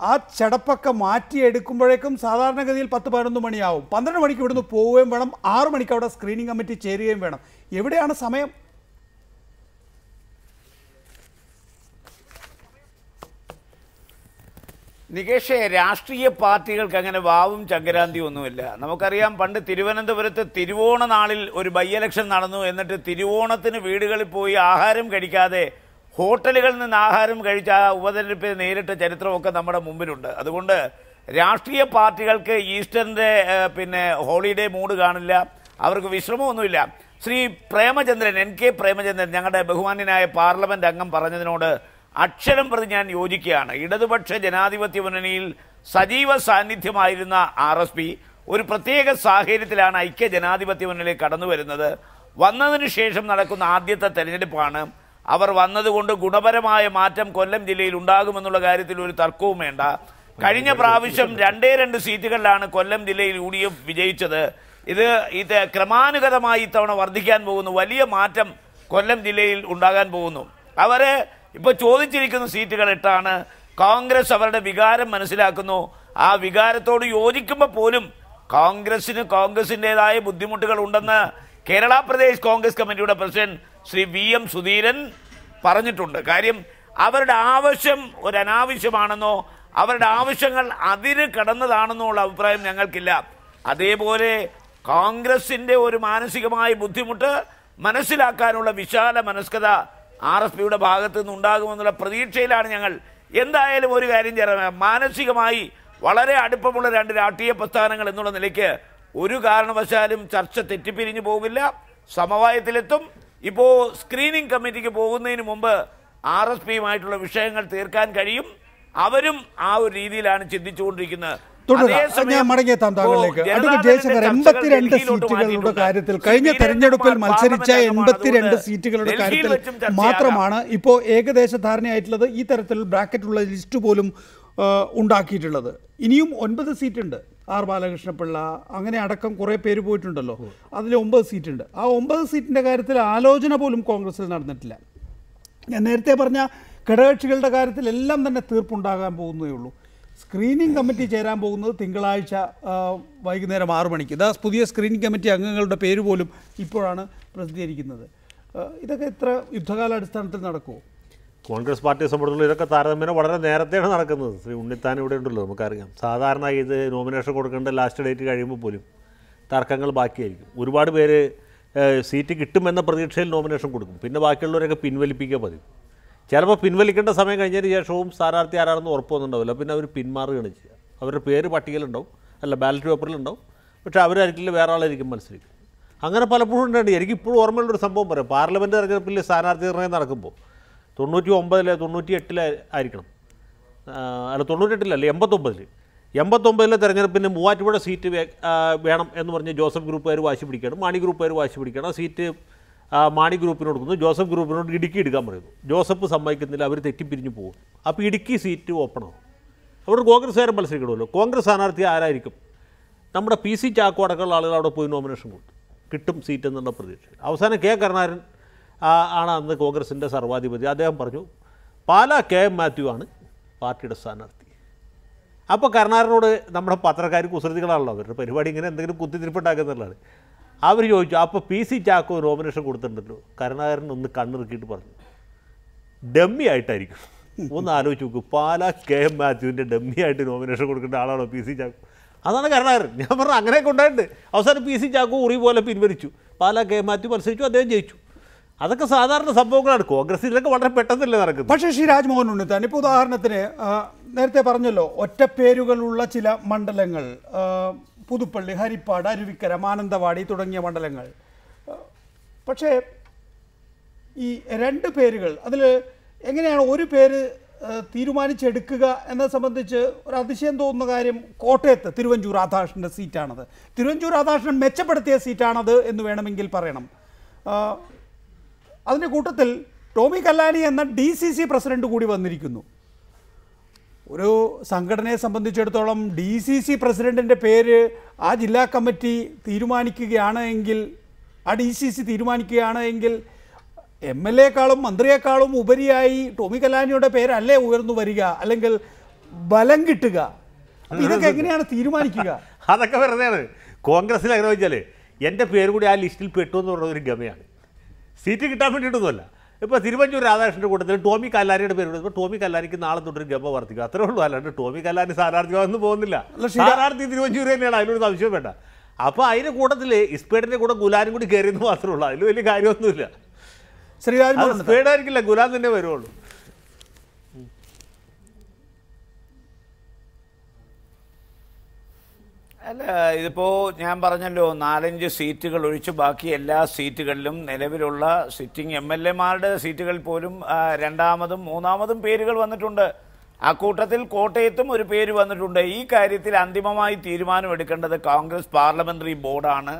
ആ ചടപ്പൊക്കെ മാറ്റിയെടുക്കുമ്പോഴേക്കും സാധാരണഗതിയിൽ 10-11 മണിയാവും. 12 മണിക്ക് ഇവിടുന്ന് പോവുകയും വേണം, 6 മണിക്ക് അവിടെ സ്ക്രീനിങ് കമ്മിറ്റി ചേരുകയും വേണം. എവിടെയാണ് സമയം? നികേഷേ, രാഷ്ട്രീയ പാർട്ടികൾക്ക് അങ്ങനെ വാവും ചങ്കരാന്തിയും ഒന്നുമില്ല. നമുക്കറിയാം, പണ്ട് തിരുവനന്തപുരത്ത് തിരുവോണ നാളിൽ ഒരു ബൈ ഇലക്ഷൻ നടന്നു. എന്നിട്ട് തിരുവോണത്തിന് വീടുകളിൽ പോയി ആഹാരം കഴിക്കാതെ ഹോട്ടലുകളിൽ നിന്ന് ആഹാരം കഴിച്ച ആ ഉപതെരഞ്ഞെടുപ്പിൽ നേരിട്ട ചരിത്രമൊക്കെ നമ്മുടെ മുമ്പിലുണ്ട്. അതുകൊണ്ട് രാഷ്ട്രീയ പാർട്ടികൾക്ക് ഈസ്റ്ററിൻ്റെ ഹോളിഡേ മൂഡ് കാണില്ല, അവർക്ക് വിശ്രമമൊന്നുമില്ല. ശ്രീ പ്രേമചന്ദ്രൻ, NK പ്രേമചന്ദ്രൻ, ഞങ്ങളുടെ ബഹുമാന്യനായ പാർലമെന്റ് അംഗം പറഞ്ഞതിനോട് അക്ഷരം പ്രതി ഞാൻ യോജിക്കുകയാണ്. ഇടതുപക്ഷ ജനാധിപത്യ മുന്നണിയിൽ സജീവ സാന്നിധ്യമായിരുന്ന RSP ഒരു പ്രത്യേക സാഹചര്യത്തിലാണ് ഐക്യ ജനാധിപത്യ മുന്നണിയിൽ കടന്നു വരുന്നത്. വന്നതിന് ശേഷം നടക്കുന്ന ആദ്യത്തെ തെരഞ്ഞെടുപ്പാണ്. അവർ വന്നതുകൊണ്ട് ഗുണപരമായ മാറ്റം കൊല്ലം ജില്ലയിൽ ഉണ്ടാകുമെന്നുള്ള കാര്യത്തിൽ ഒരു തർക്കവും വേണ്ട. കഴിഞ്ഞ പ്രാവശ്യം 2 സീറ്റുകളിലാണ് കൊല്ലം ജില്ലയിൽ UDF വിജയിച്ചത്. ഇത് ക്രമാനുഗതമായി ഇത്തവണ വർദ്ധിക്കാൻ പോകുന്നു. വലിയ മാറ്റം കൊല്ലം ജില്ലയിൽ ഉണ്ടാകാൻ പോകുന്നു. അവര് ഇപ്പോൾ ചോദിച്ചിരിക്കുന്ന സീറ്റുകൾ 8ആണ്. കോൺഗ്രസ് അവരുടെ വികാരം മനസ്സിലാക്കുന്നു. ആ വികാരത്തോട് യോജിക്കുമ്പോൾ പോലും കോൺഗ്രസിൻ്റെതായ ബുദ്ധിമുട്ടുകൾ ഉണ്ടെന്ന് കേരള പ്രദേശ് കോൺഗ്രസ് കമ്മിറ്റിയുടെ പ്രസിഡന്റ് ശ്രീ VM സുധീരൻ പറഞ്ഞിട്ടുണ്ട്. കാര്യം അവരുടെ ആവശ്യം ഒരു അനാവശ്യമാണെന്നോ അവരുടെ ആവശ്യങ്ങൾ അതിര് കടന്നതാണെന്നോ ഉള്ള അഭിപ്രായം ഞങ്ങൾക്കില്ല. അതേപോലെ കോൺഗ്രസിൻ്റെ ഒരു മാനസികമായ ബുദ്ധിമുട്ട് മനസ്സിലാക്കാനുള്ള വിശാല മനസ്കത RSPയുടെ ഭാഗത്തു നിന്ന് ഉണ്ടാകുമെന്നുള്ള പ്രതീക്ഷയിലാണ് ഞങ്ങൾ. എന്തായാലും ഒരു കാര്യം ചെയ്യാം, മാനസികമായി വളരെ അടുപ്പമുള്ള 2 രാഷ്ട്രീയ പ്രസ്ഥാനങ്ങൾ എന്നുള്ള നിലയ്ക്ക് ഒരു കാരണവശാലും ചർച്ച തെറ്റിപ്പിരിഞ്ഞു പോകില്ല, സമവായത്തിലെത്തും. ഇപ്പോൾ സ്ക്രീനിംഗ് കമ്മിറ്റിക്ക് പോകുന്നതിന് മുമ്പ് RSPയുമായിട്ടുള്ള വിഷയങ്ങൾ തീർക്കാൻ കഴിയും. അവരും ആ ഒരു രീതിയിലാണ് ചിന്തിച്ചുകൊണ്ടിരിക്കുന്നത്. ഞാൻ മടങ്ങിയെത്താം താങ്കളിലേക്ക്. അഡ്വക്കേറ്റ് ജയശങ്കർ, 82 സീറ്റുകളുടെ കാര്യത്തിൽ, കഴിഞ്ഞ തെരഞ്ഞെടുപ്പിൽ മത്സരിച്ച 82 സീറ്റുകളുടെ കാര്യത്തിൽ മാത്രമാണ് ഇപ്പോൾ ഏകദേശ ധാരണയായിട്ടുള്ളത്. ഈ തരത്തിൽ ബ്രാക്കറ്റുള്ള ലിസ്റ്റ് പോലും ഉണ്ടാക്കിയിട്ടുള്ളത്. ഇനിയും 9 സീറ്റുണ്ട്. ബാലകൃഷ്ണപിള്ള അങ്ങനെ അടക്കം കുറേ പേര് പോയിട്ടുണ്ടല്ലോ. അതിൽ 9 സീറ്റുണ്ട്. ആ 9 സീറ്റിൻ്റെ കാര്യത്തിൽ ആലോചന പോലും കോൺഗ്രസിൽ നടന്നിട്ടില്ല. ഞാൻ നേരത്തെ പറഞ്ഞ ഘടകകക്ഷികളുടെ കാര്യത്തിൽ എല്ലാം തന്നെ തീർപ്പുണ്ടാകാൻ പോകുന്നതേ ഉള്ളൂ. സ്ക്രീനിംഗ് കമ്മിറ്റി ചേരാൻ പോകുന്നത് തിങ്കളാഴ്ച വൈകുന്നേരം 6 മണിക്ക്. ഇതാ പുതിയ സ്ക്രീനിംഗ് കമ്മിറ്റി അംഗങ്ങളുടെ പേര് പോലും ഇപ്പോഴാണ് പ്രസിദ്ധീകരിക്കുന്നത്. ഇതൊക്കെ എത്ര യുദ്ധകാലാടിസ്ഥാനത്തിൽ നടക്കുമോ? കോൺഗ്രസ് പാർട്ടിയെ സംബന്ധിച്ചുള്ള ഇതൊക്കെ താരതമ്യേന വളരെ നേരത്തെയാണ് നടക്കുന്നത്. ശ്രീ ഉണ്ണിത്താൻ ഇവിടെ ഉണ്ടല്ലോ, നമുക്കറിയാം. സാധാരണ ഇത് നോമിനേഷൻ കൊടുക്കേണ്ട ലാസ്റ്റ് ഡേറ്റ് കഴിയുമ്പോൾ പോലും തർക്കങ്ങൾ ബാക്കിയായിരിക്കും. ഒരുപാട് പേര് സീറ്റ് കിട്ടുമെന്ന പ്രതീക്ഷയിൽ നോമിനേഷൻ കൊടുക്കും, പിന്നെ ബാക്കിയുള്ളവരൊക്കെ പിൻവലിപ്പിക്കുക പതിവ്. ചിലപ്പോൾ പിൻവലിക്കേണ്ട സമയം കഴിഞ്ഞതിന് ശേഷവും സ്ഥാനാർത്ഥി ആരാണെന്ന് ഉറപ്പൊന്നുണ്ടാവില്ല, പിന്നെ അവർ പിന്മാറുകയാണ് ചെയ്യുക. അവരുടെ പേര് പട്ടികയിലുണ്ടാവും, അല്ല ബാലറ്റ് പേപ്പറിലുണ്ടാവും, പക്ഷേ അവരായിരിക്കില്ല വേറെ ആളായിരിക്കും മത്സരിക്കും. അങ്ങനെ പലപ്പോഴും ഉണ്ട്. എനിക്കിപ്പോഴും ഓർമ്മയുള്ളൊരു സംഭവം പറയാം. പാർലമെൻറ്റ് തെരഞ്ഞെടുപ്പിൽ സ്ഥാനാർത്ഥി നിർണ്ണയം നടക്കുമ്പോൾ 99 98 ആയിരിക്കണം. അല്ല 98-ലല്ല 89-ലെ തെരഞ്ഞെടുപ്പിന് മൂവാറ്റുപുഴ സീറ്റ് വേണം എന്ന് പറഞ്ഞ് ജോസഫ് ഗ്രൂപ്പുകാർ വാശി പിടിക്കണം, മാണി ഗ്രൂപ്പുകാർ വാശി പിടിക്കണം. സീറ്റ് മാണി ഗ്രൂപ്പിന് കൊടുക്കുന്നു, ജോസഫ് ഗ്രൂപ്പിനോട് ഇടുക്കി എടുക്കാൻ പറയുന്നു. ജോസഫ് സമ്മതിക്കുന്നില്ല, അവർ തെറ്റിപ്പിരിഞ്ഞ് പോകും. അപ്പോൾ ഇടുക്കി സീറ്റ് ഓപ്പണാവും. അവിടെ കോൺഗ്രസ്സുകാരൻ മത്സരിക്കണമല്ലോ. കോൺഗ്രസ് സ്ഥാനാർത്ഥി ആരായിരിക്കും? നമ്മുടെ PC ചാക്കോ അടക്കമുള്ള ആളുകൾ അവിടെ പോയി നോമിനേഷൻ കൊടുത്തു, കിട്ടും സീറ്റ് എന്നുള്ള പ്രതീക്ഷ. അവസാനം കെ കരുണാകരൻ ആണ് അന്ന് കോൺഗ്രസിൻ്റെ സർവാധിപതി. അദ്ദേഹം പറഞ്ഞു പാലാ KM മാത്യു ആണ് പാർട്ടിയുടെ സ്ഥാനാർത്ഥി. അപ്പോൾ കരുണാകരനോട് നമ്മുടെ പത്രക്കാർ കുസൃതികളാണല്ലോ, അവരുടെ പരിപാടി ഇങ്ങനെ എന്തെങ്കിലും കുത്തിത്തിരിപ്പുണ്ടാക്കുന്നുള്ളതാണ്. അവർ ചോദിച്ചു അപ്പോൾ PC ചാക്കോ നോമിനേഷൻ കൊടുത്തിട്ടുണ്ടല്ലോ. കരുണാകരൻ ഒന്ന് കണ്ണിറുക്കിയിട്ട് പറഞ്ഞു ഡമ്മി ആയിട്ടായിരിക്കും. ഒന്ന് ആലോചിച്ച് നോക്കൂ, പാലാ KM മാത്യുവിൻ്റെ ഡമ്മി ആയിട്ട് നോമിനേഷൻ കൊടുക്കേണ്ട ആളാണോ PC ചാക്കോ? അതാണ് കരുണാകരൻ. ഞാൻ പറഞ്ഞു അങ്ങനെയൊക്കെ ഉണ്ടായിട്ടുണ്ട്. അവസാനം PC ചാക്കോ ഉറി പോലെ പിൻവലിച്ചു, പാലാ KM മാത്യു മത്സരിച്ചു, അദ്ദേഹം ജയിച്ചു. അതൊക്കെ സാധാരണ സംഭവങ്ങളാണ്. കോൺഗ്രസിലൊക്കെ വളരെ പെട്ടെന്നല്ലേ നടക്കുന്നത്. പക്ഷേ ശ്രീ രാജ്മോഹൻ ഉണ്ണിത്താൻ, ഇപ്പോൾ ഉദാഹരണത്തിന് നേരത്തെ പറഞ്ഞല്ലോ ഒറ്റപ്പേരുകളുള്ള ചില മണ്ഡലങ്ങൾ, പുതുപ്പള്ളി, ഹരിപ്പാട്, അരുവിക്കര, മാനന്തവാടി തുടങ്ങിയ മണ്ഡലങ്ങൾ. പക്ഷേ ഈ രണ്ട് പേരുകൾ, അതിൽ എങ്ങനെയാണ് ഒരു പേര് തീരുമാനിച്ചെടുക്കുക എന്നത് സംബന്ധിച്ച് ഒരു അതിശയം തോന്നുന്ന കാര്യം, കോട്ടയത്ത് തിരുവഞ്ചൂർ രാധാകൃഷ്ണൻ്റെ സീറ്റാണത്. തിരുവഞ്ചൂർ രാധാകൃഷ്ണൻ മെച്ചപ്പെടുത്തിയ സീറ്റാണത് എന്ന് വേണമെങ്കിൽ പറയണം. അതിൻ്റെ കൂട്ടത്തിൽ ടോമി കല്ലാനി എന്ന DCC പ്രസിഡന്റ് കൂടി വന്നിരിക്കുന്നു. ഒരു സംഘടനയെ സംബന്ധിച്ചിടത്തോളം DCC പ്രസിഡന്റിൻ്റെ പേര് ആ ജില്ലാ കമ്മിറ്റി തീരുമാനിക്കുകയാണ് എങ്കിൽ, ആ DCC തീരുമാനിക്കുകയാണ് എങ്കിൽ MLA-ക്കാളും മന്ത്രിയേക്കാളും ഉപരിയായി ടോമി കല്ലാനിയുടെ പേരല്ലേ ഉയർന്നു വരിക, അല്ലെങ്കിൽ ബലം കിട്ടുക. ഇതൊക്കെ എങ്ങനെയാണ് തീരുമാനിക്കുക? അതൊക്കെ വെറുതെയാണ്. കോൺഗ്രസ്സിൽ അങ്ങനെ വെച്ചാൽ എൻ്റെ പേര് കൂടി ആ ലിസ്റ്റിൽ പെട്ടു എന്ന് പറഞ്ഞ ഒരു ഗമയാണ്. സീറ്റ് കിട്ടാൻ വേണ്ടിയിട്ടൊന്നുമല്ല. ഇപ്പോൾ തിരുവഞ്ചൂർ രാധാകൃഷ്ണൻ്റെ കൂട്ടത്തിൽ ടോമി കല്ലാനിയുടെ പേര് കൊടുത്തപ്പോൾ ടോമി കല്ലാനിക്ക് നാളെ തൊട്ടൊരു ഗമ വർദ്ധിക്കും, അത്രേ ഉള്ളൂ. അല്ലാണ്ട് ടോമി കല്ലാനി സ്ഥാനാർത്ഥിയാണെന്ന് പോകുന്നില്ല. സ്ഥാനാർത്ഥി തിരുവഞ്ചൂർ തന്നെയാണ്, അതിലൊരു സംശയം വേണ്ട. അപ്പോൾ അതിൻ്റെ കൂട്ടത്തിൽ ഇസ്പേഡിൻ്റെ കൂടെ ഗുലാനും കൂടി കയറിയെന്ന് മാത്രമേ ഉള്ളൂ, അതിൽ വലിയ കാര്യമൊന്നുമില്ല. സ്പേഡായിരിക്കില്ല, ഗുലാൻ തന്നെ വരുള്ളൂ. അല്ല, ഇതിപ്പോൾ ഞാൻ പറഞ്ഞല്ലോ 4-5 സീറ്റുകൾ ഒഴിച്ച് ബാക്കി എല്ലാ സീറ്റുകളിലും നിലവിലുള്ള സിറ്റിംഗ് MLA-മാരുടെ സീറ്റുകളിൽ പോലും രണ്ടാമതും മൂന്നാമതും പേരുകൾ വന്നിട്ടുണ്ട്. ആ കൂട്ടത്തിൽ കോട്ടയത്തും ഒരു പേര് വന്നിട്ടുണ്ട്. ഈ കാര്യത്തിൽ അന്തിമമായി തീരുമാനമെടുക്കേണ്ടത് കോൺഗ്രസ് പാർലമെന്ററി ബോർഡാണ്.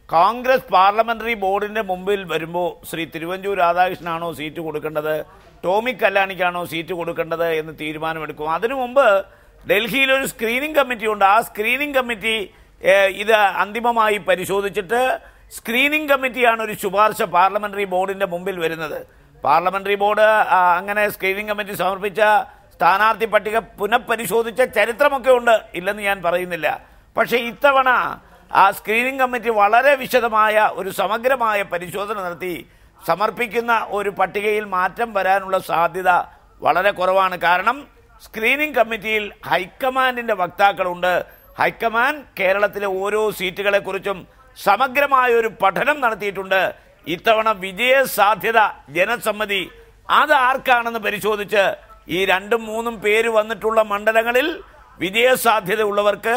കോൺഗ്രസ് പാർലമെന്ററി ബോർഡിൻ്റെ മുമ്പിൽ വരുമ്പോൾ ശ്രീ തിരുവഞ്ചൂർ രാധാകൃഷ്ണനാണോ സീറ്റ് കൊടുക്കേണ്ടത്, ടോമി കല്ലാനിക്കാണോ സീറ്റ് കൊടുക്കേണ്ടത് എന്ന് തീരുമാനമെടുക്കും. അതിനു മുമ്പ് ഡൽഹിയിലൊരു സ്ക്രീനിംഗ് കമ്മിറ്റി ഉണ്ട്. ആ സ്ക്രീനിംഗ് കമ്മിറ്റി ഇത് അന്തിമമായി പരിശോധിച്ചിട്ട് സ്ക്രീനിംഗ് കമ്മിറ്റിയാണ് ഒരു ശുപാർശ പാർലമെന്ററി ബോർഡിൻ്റെ മുമ്പിൽ വരുന്നത്. പാർലമെന്ററി ബോർഡ് അങ്ങനെ സ്ക്രീനിംഗ് കമ്മിറ്റി സമർപ്പിച്ച സ്ഥാനാർത്ഥി പട്ടിക പുനഃപരിശോധിച്ച ചരിത്രമൊക്കെ ഉണ്ട്, ഇല്ലെന്ന് ഞാൻ പറയുന്നില്ല. പക്ഷേ ഇത്തവണ ആ സ്ക്രീനിംഗ് കമ്മിറ്റി വളരെ വിശദമായ ഒരു സമഗ്രമായ പരിശോധന നടത്തി സമർപ്പിക്കുന്ന ഒരു പട്ടികയിൽ മാറ്റം വരാനുള്ള സാധ്യത വളരെ കുറവാണ്. കാരണം സ്ക്രീനിംഗ് കമ്മിറ്റിയിൽ ഹൈക്കമാൻഡിൻ്റെ വക്താക്കളുണ്ട്. ഹൈക്കമാൻഡ് കേരളത്തിലെ ഓരോ സീറ്റുകളെക്കുറിച്ചും സമഗ്രമായ ഒരു പഠനം നടത്തിയിട്ടുണ്ട്. ഇത്തവണ വിജയ സാധ്യത ജനസമ്മതി അത് ആർക്കാണെന്ന് പരിശോധിച്ച് ഈ 2-3 പേര് വന്നിട്ടുള്ള മണ്ഡലങ്ങളിൽ വിജയ സാധ്യത ഉള്ളവർക്ക്,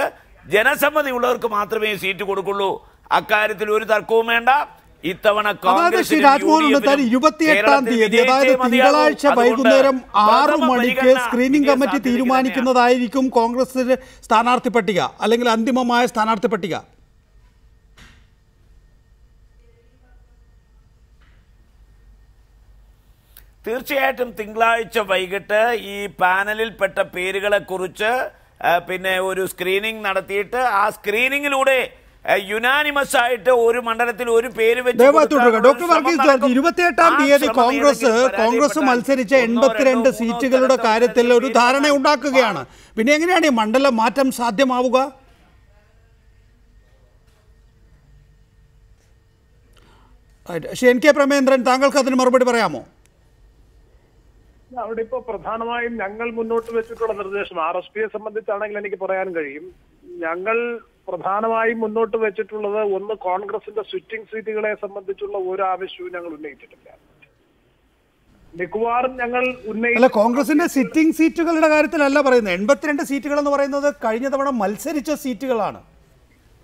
ജനസമ്മതി ഉള്ളവർക്ക് മാത്രമേ സീറ്റ് കൊടുക്കുള്ളൂ. അക്കാര്യത്തിൽ ഒരു തർക്കവും വേണ്ട. ഇത്തവണ കോൺഗ്രസ് 28-ാം തീയതി, അതായത് തിങ്കളാഴ്ച വൈകുന്നേരം 6 മണിക്ക് സ്ക്രീനിംഗ് കമ്മിറ്റി തീരുമാനിക്കുന്നതായിരിക്കും കോൺഗ്രസിന്റെ സ്ഥാനാർത്ഥി പട്ടിക, അല്ലെങ്കിൽ അന്തിമമായ സ്ഥാനാർത്ഥി പട്ടിക. തീർച്ചയായിട്ടും തിങ്കളാഴ്ച വൈകിട്ട് ഈ പാനലിൽപ്പെട്ട പേരുകളെ കുറിച്ച് പിന്നെ ഒരു സ്ക്രീനിംഗ് നടത്തിയിട്ട് ആ സ്ക്രീനിങ്ങിലൂടെ യുനാനിമസ് ആയിട്ട് ഒരു മണ്ഡലത്തിൽ ഒരു പേര് വെച്ച് ഡോക്ടർ വർഗീസ് ജോർജ്, 28-ാം തീയതി കോൺഗ്രസ് മത്സരിച്ച 82 സീറ്റുകളുടെ കാര്യത്തിൽ ഒരു ധാരണ ഉണ്ടാക്കുകയാണ്. പിന്നെ എങ്ങനെയാണ് ഈ മണ്ഡലം മാറ്റം സാധ്യമാവുക? എൻ കെ പ്രമേന്ദ്രൻ, താങ്കൾക്ക് അതിന് മറുപടി പറയാമോ? അവിടെ ഇപ്പോൾ പ്രധാനമായും ഞങ്ങൾ മുന്നോട്ട് വെച്ചിട്ടുള്ള നിർദ്ദേശം RSPയെ സംബന്ധിച്ചാണെങ്കിൽ എനിക്ക് പറയാൻ കഴിയും. ഞങ്ങൾ പ്രധാനമായും മുന്നോട്ട് വെച്ചിട്ടുള്ളത്, ഒന്ന്, കോൺഗ്രസിന്റെ സിറ്റിംഗ് സീറ്റുകളെ സംബന്ധിച്ചുള്ള ഒരു ആവശ്യവും ഞങ്ങൾ ഉന്നയിച്ചിട്ടില്ല. മിക്കവാറും ഞങ്ങൾ അല്ല, കോൺഗ്രസിന്റെ സിറ്റിംഗ് സീറ്റുകളുടെ കാര്യത്തിലല്ല പറയുന്നത്. 82 സീറ്റുകൾ എന്ന് പറയുന്നത് കഴിഞ്ഞ തവണ മത്സരിച്ച സീറ്റുകളാണ്.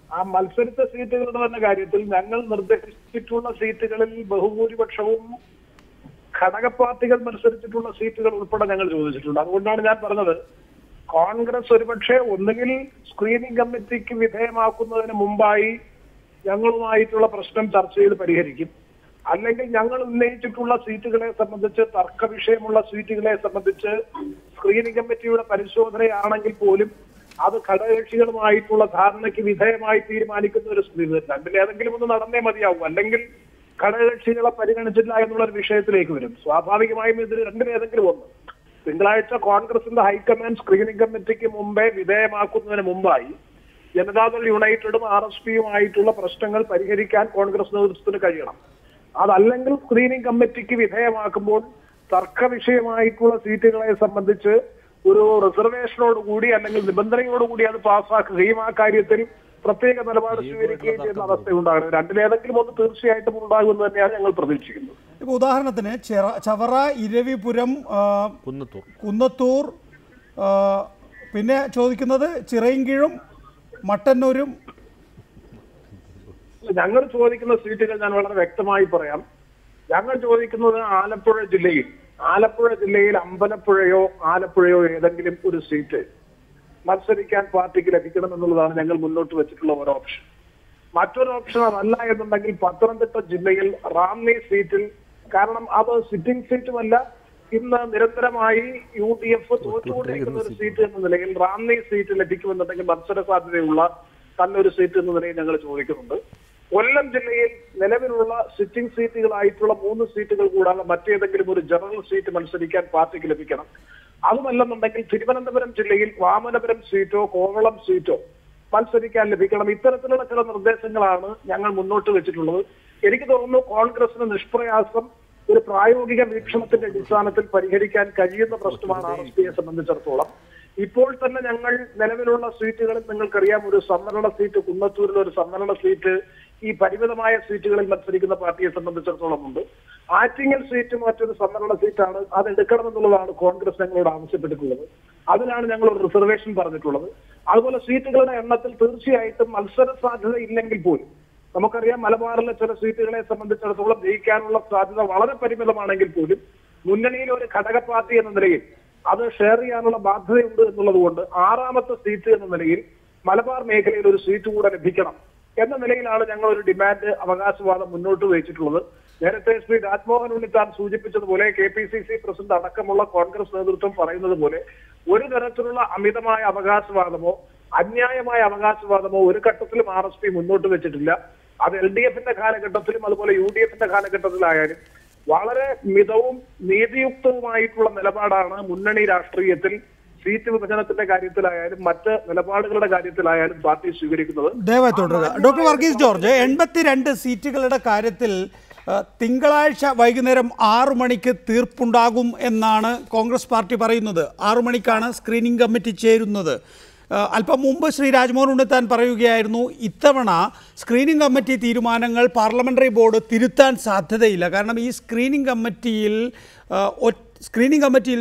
ആ മത്സരിച്ച സീറ്റുകളുടെ തന്നെ കാര്യത്തിൽ ഞങ്ങൾ നിർദ്ദേശിച്ചിട്ടുള്ള സീറ്റുകളിൽ ബഹുഭൂരിപക്ഷവും ഘടക പാർട്ടികൾ മത്സരിച്ചിട്ടുള്ള സീറ്റുകൾ ഉൾപ്പെടെ ഞങ്ങൾ ചോദിച്ചിട്ടുണ്ട്. അതുകൊണ്ടാണ് ഞാൻ പറഞ്ഞത്, കോൺഗ്രസ് ഒരുപക്ഷെ ഒന്നുകിൽ സ്ക്രീനിംഗ് കമ്മിറ്റിക്ക് വിധേയമാക്കുന്നതിന് മുമ്പായി ഞങ്ങളുമായിട്ടുള്ള പ്രശ്നം ചർച്ച ചെയ്ത് പരിഹരിക്കും, അല്ലെങ്കിൽ ഞങ്ങൾ ഉന്നയിച്ചിട്ടുള്ള സീറ്റുകളെ സംബന്ധിച്ച് തർക്ക വിഷയമുള്ള സീറ്റുകളെ സംബന്ധിച്ച് സ്ക്രീനിംഗ് കമ്മിറ്റിയുടെ പരിശോധനയാണെങ്കിൽ പോലും അത് ഘടകകക്ഷികളുമായിട്ടുള്ള ധാരണയ്ക്ക് വിധേയമായി തീരുമാനിക്കുന്ന ഒരു സ്ഥിതി. രണ്ടിലേതെങ്കിലും ഒന്ന് നടന്നേ മതിയാവും, അല്ലെങ്കിൽ ഘടകകക്ഷികളെ പരിഗണിച്ചില്ല എന്നുള്ള ഒരു വിഷയത്തിലേക്ക് വരും. സ്വാഭാവികമായും ഇതിൽ രണ്ടിലേതെങ്കിലും ഒന്ന്. തിങ്കളാഴ്ച കോൺഗ്രസിന്റെ ഹൈക്കമാൻഡ് സ്ക്രീനിംഗ് കമ്മിറ്റിക്ക് മുമ്പേ വിധേയമാക്കുന്നതിന് മുമ്പായി ജനതാദൾ യുണൈറ്റഡും RSPയുമായിട്ടുള്ള പ്രശ്നങ്ങൾ പരിഹരിക്കാൻ കോൺഗ്രസ് നേതൃത്വത്തിന് കഴിയണം. അതല്ലെങ്കിൽ സ്ക്രീനിംഗ് കമ്മിറ്റിക്ക് വിധേയമാക്കുമ്പോൾ തർക്ക വിഷയമായിട്ടുള്ള സീറ്റുകളെ സംബന്ധിച്ച് ഒരു റിസർവേഷനോടുകൂടി അല്ലെങ്കിൽ നിബന്ധനയോടുകൂടി അത് പാസ്സാക്കുകയും ആ കാര്യത്തിൽ പ്രത്യേക നിലപാട് സ്വീകരിക്കുകയും ചെയ്യുന്ന അവസ്ഥയുണ്ടാകും. രണ്ടിലേതെങ്കിലും ഒന്ന് തീർച്ചയായിട്ടും ഉണ്ടാകുമെന്ന് തന്നെയാണ് ഞങ്ങൾ പ്രതീക്ഷിക്കുന്നത്. ഇപ്പോൾ ഉദാഹരണത്തിന് ചവറ, ഇരവിപുരം, കുന്നത്തൂർ, പിന്നെ ചോദിക്കുന്നത് ചിറയൻകീഴും മട്ടന്നൂരും. ഞങ്ങൾ ചോദിക്കുന്ന സീറ്റുകൾ ഞാൻ വളരെ വ്യക്തമായി പറയാം. ഞങ്ങൾ ചോദിക്കുന്നത് ആലപ്പുഴ ജില്ലയിൽ അമ്പലപ്പുഴയോ ആലപ്പുഴയോ ഏതെങ്കിലും ഒരു സീറ്റ് മത്സരിക്കാൻ പാർട്ടിക്ക് ലഭിക്കണം എന്നുള്ളതാണ് ഞങ്ങൾ മുന്നോട്ട് വെച്ചിട്ടുള്ള ഒരു ഓപ്ഷൻ. മറ്റൊരു ഓപ്ഷൻ അതല്ല എന്നുണ്ടെങ്കിൽ പത്തനംതിട്ട ജില്ലയിൽ റാന്നി സീറ്റിൽ, കാരണം അത് സിറ്റിംഗ് സീറ്റുമല്ല, ഇന്ന് നിരന്തരമായി UDF തോറ്റുകൊണ്ടിരിക്കുന്ന ഒരു സീറ്റ് എന്ന നിലയിൽ റാന്നി സീറ്റ് ലഭിക്കുമെന്നുണ്ടെങ്കിൽ മത്സര സാധ്യതയുള്ള നല്ലൊരു സീറ്റ് എന്ന നിലയിൽ ഞങ്ങൾ ചോദിക്കുന്നുണ്ട്. കൊല്ലം ജില്ലയിൽ നിലവിലുള്ള സിറ്റിംഗ് സീറ്റുകളായിട്ടുള്ള 3 സീറ്റുകൾ കൂടാതെ മറ്റേതെങ്കിലും ഒരു ജനറൽ സീറ്റ് മത്സരിക്കാൻ പാർട്ടിക്ക് ലഭിക്കണം. അതുമല്ലെന്നുണ്ടെങ്കിൽ തിരുവനന്തപുരം ജില്ലയിൽ വാമനപുരം സീറ്റോ കോവളം സീറ്റോ മത്സരിക്കാൻ ലഭിക്കണം. ഇത്തരത്തിലുള്ള ചില നിർദ്ദേശങ്ങളാണ് ഞങ്ങൾ മുന്നോട്ട് വെച്ചിട്ടുള്ളത്. എനിക്ക് തോന്നുന്നു കോൺഗ്രസിന് നിഷ്പ്രയാസം ഒരു പ്രായോഗിക വീക്ഷണത്തിന്റെ അടിസ്ഥാനത്തിൽ പരിഹരിക്കാൻ കഴിയുന്ന പ്രശ്നമാണ് RSPയെ സംബന്ധിച്ചിടത്തോളം. ഇപ്പോൾ തന്നെ ഞങ്ങൾ നിലവിലുള്ള സീറ്റുകളിൽ നിങ്ങൾക്കറിയാം, ഒരു സംവരണ സീറ്റ് കുന്നത്തൂരിൽ, ഒരു സംവരണ സീറ്റ് ഈ പരിമിതമായ സീറ്റുകളിൽ മത്സരിക്കുന്ന പാർട്ടിയെ സംബന്ധിച്ചിടത്തോളം ഉണ്ട്. ആറ്റിങ്ങൽ സീറ്റ് മറ്റൊരു സംവരണ സീറ്റാണ്, അത് എടുക്കണമെന്നുള്ളതാണ് കോൺഗ്രസ് ഞങ്ങളോട് ആവശ്യപ്പെട്ടിട്ടുള്ളത്. അതിനാണ് ഞങ്ങൾ ഒരു റിസർവേഷൻ പറഞ്ഞിട്ടുള്ളത്. അതുപോലെ സീറ്റുകളുടെ എണ്ണത്തിൽ തീർച്ചയായിട്ടും മത്സര സാധ്യത ഇല്ലെങ്കിൽ പോലും നമുക്കറിയാം, മലബാറിലെ ചില സീറ്റുകളെ സംബന്ധിച്ചിടത്തോളം ജയിക്കാനുള്ള സാധ്യത വളരെ പരിമിതമാണെങ്കിൽ പോലും മുന്നണിയിലെ ഒരു ഘടക പാർട്ടി എന്ന നിലയിൽ അത് ഷെയർ ചെയ്യാനുള്ള ബാധ്യതയുണ്ട് എന്നുള്ളത് കൊണ്ട് 6ാമത്തെ സീറ്റ് എന്ന നിലയിൽ മലബാർ മേഖലയിൽ ഒരു സീറ്റ് കൂടെ ലഭിക്കണം എന്ന നിലയിലാണ് ഞങ്ങൾ ഒരു ഡിമാൻഡ്, അവകാശവാദം മുന്നോട്ട് വെച്ചിട്ടുള്ളത്. നേരത്തെ ശ്രീ രാജ്മോഹൻ ഉണ്ണിത്താൻ സൂചിപ്പിച്ചതുപോലെ KPCC പ്രസിഡന്റ് അടക്കമുള്ള കോൺഗ്രസ് നേതൃത്വം പറയുന്നത് പോലെ ഒരു തരത്തിലുള്ള അമിതമായ അവകാശവാദമോ അന്യായമായ അവകാശവാദമോ ഒരു ഘട്ടത്തിലും RSP മുന്നോട്ട് വെച്ചിട്ടില്ല. അത് LDFന്റെ കാലഘട്ടത്തിലും അതുപോലെ UDFന്റെ കാലഘട്ടത്തിലായാലും വളരെ മിതവും നീതിയുക്തവുമായിട്ടുള്ള നിലപാടാണ് മുന്നണി രാഷ്ട്രീയത്തിൽ സീറ്റ് വിഭജനത്തിന്റെ കാര്യത്തിലായാലും മറ്റ് നിലപാടുകളുടെ കാര്യത്തിലായാലും പാർട്ടി സ്വീകരിക്കുന്നത്. ദയവായി തുടരുക. ഡോക്ടർ വർഗീസ് ജോർജ്, 82 സീറ്റുകളുടെ കാര്യത്തിൽ തിങ്കളാഴ്ച വൈകുന്നേരം 6 മണിക്ക് തീർപ്പുണ്ടാകും എന്നാണ് കോൺഗ്രസ് പാർട്ടി പറയുന്നത്. 6 മണിക്കാണ് സ്ക്രീനിംഗ് കമ്മിറ്റി ചേരുന്നത്. അല്പം മുമ്പ് ശ്രീ രാജ്മോഹൻ ഉണ്ണിത്താൻ പറയുകയായിരുന്നു, ഇത്തവണ സ്ക്രീനിംഗ് കമ്മിറ്റി തീരുമാനങ്ങൾ പാർലമെൻ്ററി ബോർഡ് തിരുത്താൻ സാധ്യതയില്ല. കാരണം ഈ സ്ക്രീനിംഗ് കമ്മിറ്റിയിൽ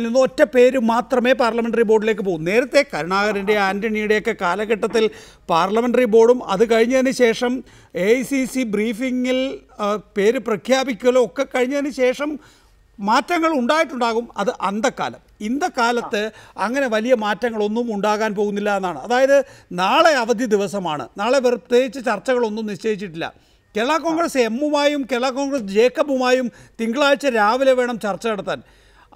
നിന്ന് ഒറ്റ പേര് മാത്രമേ പാർലമെൻ്ററി ബോർഡിലേക്ക് പോകും. നേരത്തെ കരുണാകരൻ്റെ ആൻ്റണിയുടെയൊക്കെ കാലഘട്ടത്തിൽ പാർലമെൻ്ററി ബോർഡും അത് കഴിഞ്ഞതിന് ശേഷം AICC ബ്രീഫിങ്ങിൽ പേര് പ്രഖ്യാപിക്കലോ ഒക്കെ കഴിഞ്ഞതിന് ശേഷം മാറ്റങ്ങൾ ഉണ്ടായിട്ടുണ്ടാകും. അത് അന്തക്കാലം. ഇന്നത്തെ കാലത്ത് അങ്ങനെ വലിയ മാറ്റങ്ങളൊന്നും ഉണ്ടാകാൻ പോകുന്നില്ല എന്നാണ്. അതായത് നാളെ അവധി ദിവസമാണ്, നാളെ പ്രത്യേകിച്ച് ചർച്ചകളൊന്നും നിശ്ചയിച്ചിട്ടില്ല. കേരള കോൺഗ്രസ് എമ്മുമായും കേരള കോൺഗ്രസ് ജേക്കബുമായും തിങ്കളാഴ്ച രാവിലെ വേണം ചർച്ച നടത്താൻ.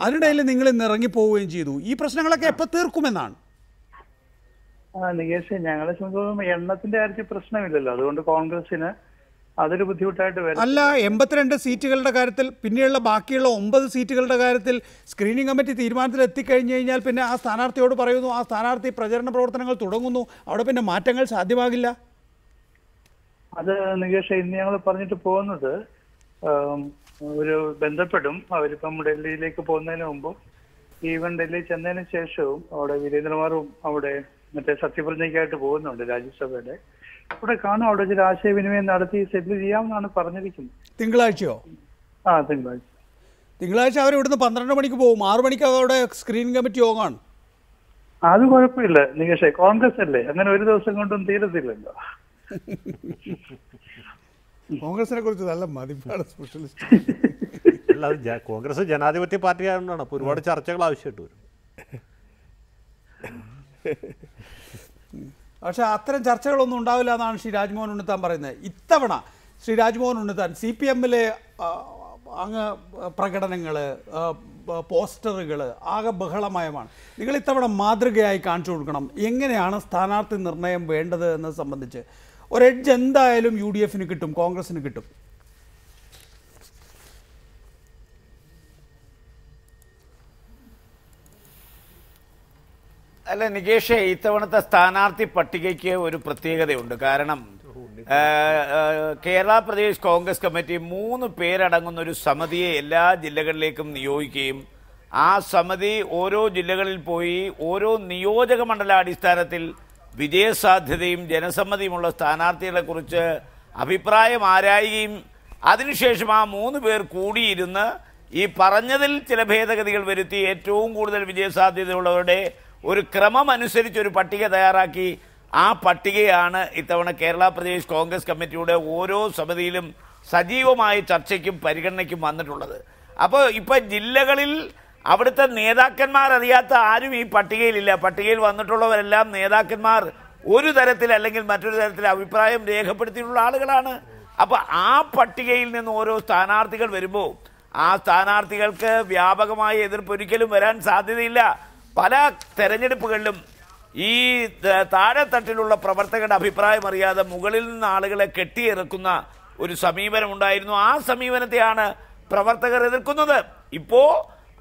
അതിനിടയിൽ നിങ്ങൾ ഇന്ന് ഇറങ്ങിപ്പോവുകയും ചെയ്തു. ഈ പ്രശ്നങ്ങളൊക്കെ എപ്പോൾ തീർക്കുമെന്നാണ്? നികേഷ്, ഞങ്ങളെ സംബന്ധിച്ചിടത്തോളം എണ്ണത്തിന്റെ കാര്യത്തിൽ പ്രശ്നമില്ലല്ലോ, അതുകൊണ്ട് കോൺഗ്രസിന് അതൊരു ബുദ്ധിമുട്ടായിട്ട് വരും. അല്ല, 82 സീറ്റുകളുടെ കാര്യത്തിൽ, പിന്നെയുള്ള ബാക്കിയുള്ള 9 സീറ്റുകളുടെ കാര്യത്തിൽ സ്ക്രീനിംഗ് കമ്മിറ്റി തീരുമാനത്തിൽ എത്തിക്കഴിഞ്ഞു കഴിഞ്ഞാൽ പിന്നെ ആ സ്ഥാനാർത്ഥിയോട് പറയുന്നു, ആ സ്ഥാനാർത്ഥി പ്രചരണ പ്രവർത്തനങ്ങൾ തുടങ്ങുന്നു, അവിടെ പിന്നെ മാറ്റങ്ങൾ സാധ്യമാകില്ല. അത് നികേഷ്, ഇന്ന് ഞങ്ങൾ പറഞ്ഞിട്ട് പോകുന്നത് ഒരു ബന്ധപ്പെടും. അവരിപ്പം ഡൽഹിയിലേക്ക് പോകുന്നതിന് മുമ്പും ഈവൻ ഡൽഹി ചെന്നതിന് ശേഷവും അവിടെ വീരേന്ദ്രകുമാറും അവിടെ മറ്റേ സത്യപ്രതിജ്ഞയ്ക്കായിട്ട് പോകുന്നുണ്ട് രാജ്യസഭയുടെ. അവിടെ കാണും, അവിടെ ചില ആശയവിനിമയം നടത്തി സെറ്റിൽ ചെയ്യാമെന്നാണ് പറഞ്ഞിരിക്കുന്നത്. തിങ്കളാഴ്ചയോ? തിങ്കളാഴ്ച അവർ ഇവിടുന്ന് 12 മണിക്ക് പോകും, 6 മണിക്ക് അവിടെ സ്ക്രീനിംഗ് കമ്മിറ്റി യോഗമാണ്. അത് കുഴപ്പമില്ല നികേഷേ, കോൺഗ്രസ് അല്ലേ, അങ്ങനെ ഒരു ദിവസം കൊണ്ടും തീരത്തില്ലല്ലോ. കോൺഗ്രസിനെ കുറിച്ച് നല്ല മതിപ്പാണ് സ്പെഷ്യലിസ്റ്റ്. അല്ല കോൺഗ്രസ് ജനാധിപത്യ പാർട്ടി ആയതുകൊണ്ടാണ്. അപ്പോൾ ഒരുപാട് ചർച്ചകൾ ആവശ്യമായിട്ട് വരും. പക്ഷേ അത്തരം ചർച്ചകളൊന്നും ഉണ്ടാവില്ല എന്നാണ് ശ്രീ രാജ്മോഹൻ ഉണ്ണിത്താൻ പറയുന്നത്. ഇത്തവണ ശ്രീ രാജ്മോഹൻ ഉണ്ണിത്താൻ CPM-ലെ അങ്ങ് പ്രകടനങ്ങൾ, പോസ്റ്ററുകൾ ആകെ ബഹളമയമാണ്. നിങ്ങൾ ഇത്തവണ മാതൃകയായി കാണിച്ചു കൊടുക്കണം. എങ്ങനെയാണ് സ്ഥാനാർത്ഥി നിർണയം വേണ്ടത് എന്നത് സംബന്ധിച്ച് ഒരു എഡ്ജ് എന്തായാലും UDF-ന് കിട്ടും, കോൺഗ്രസിന് കിട്ടും. അല്ല നികേഷേ, ഇത്തവണത്തെ സ്ഥാനാർത്ഥി പട്ടികയ്ക്ക് ഒരു പ്രത്യേകതയുണ്ട്. കാരണം കേരള പ്രദേശ് കോൺഗ്രസ് കമ്മിറ്റി 3 പേരടങ്ങുന്ന ഒരു സമിതിയെ എല്ലാ ജില്ലകളിലേക്കും നിയോഗിക്കുകയും ആ സമിതി ഓരോ ജില്ലകളിൽ പോയി ഓരോ നിയോജക മണ്ഡലാടിസ്ഥാനത്തിൽ വിജയസാധ്യതയും ജനസമ്മതിയുമുള്ള സ്ഥാനാർത്ഥികളെ കുറിച്ച് അഭിപ്രായം ആരായുകയും അതിനുശേഷം ആ 3 പേർ കൂടിയിരുന്ന് ഈ പറഞ്ഞതിൽ ചില ഭേദഗതികൾ വരുത്തി ഏറ്റവും കൂടുതൽ വിജയസാധ്യതയുള്ളവരുടെ ഒരു ക്രമം അനുസരിച്ച് ഒരു പട്ടിക തയ്യാറാക്കി ആ പട്ടികയാണ് ഇത്തവണ കേരള പ്രദേശ് കോൺഗ്രസ് കമ്മിറ്റിയുടെ ഓരോ സമിതിയിലും സജീവമായ ചർച്ചയ്ക്കും പരിഗണനയ്ക്കും വന്നിട്ടുള്ളത്. അപ്പോൾ ഇപ്പോൾ ജില്ലകളിൽ അവിടുത്തെ നേതാക്കന്മാർ അറിയാത്ത ആരും ഈ പട്ടികയിലില്ല. പട്ടികയിൽ വന്നിട്ടുള്ളവരെല്ലാം നേതാക്കന്മാർ ഒരു തരത്തിൽ അല്ലെങ്കിൽ മറ്റൊരു തരത്തിൽ അഭിപ്രായം രേഖപ്പെടുത്തിയിട്ടുള്ള ആളുകളാണ്. അപ്പോൾ ആ പട്ടികയിൽ നിന്ന് ഓരോ സ്ഥാനാർത്ഥികൾ വരുമ്പോൾ ആ സ്ഥാനാർത്ഥികൾക്ക് വ്യാപകമായ എതിർപ്പ് ഒരിക്കലും വരാൻ സാധ്യതയില്ല. പല തെരഞ്ഞെടുപ്പുകളിലും ഈ താഴെത്തട്ടിലുള്ള പ്രവർത്തകരുടെ അഭിപ്രായം അറിയാതെ മുകളിൽ നിന്ന് ആളുകളെ കെട്ടിയിറക്കുന്ന ഒരു സമീപനം ഉണ്ടായിരുന്നു. ആ സമീപനത്തെയാണ് പ്രവർത്തകർ എതിർക്കുന്നത്. ഇപ്പോൾ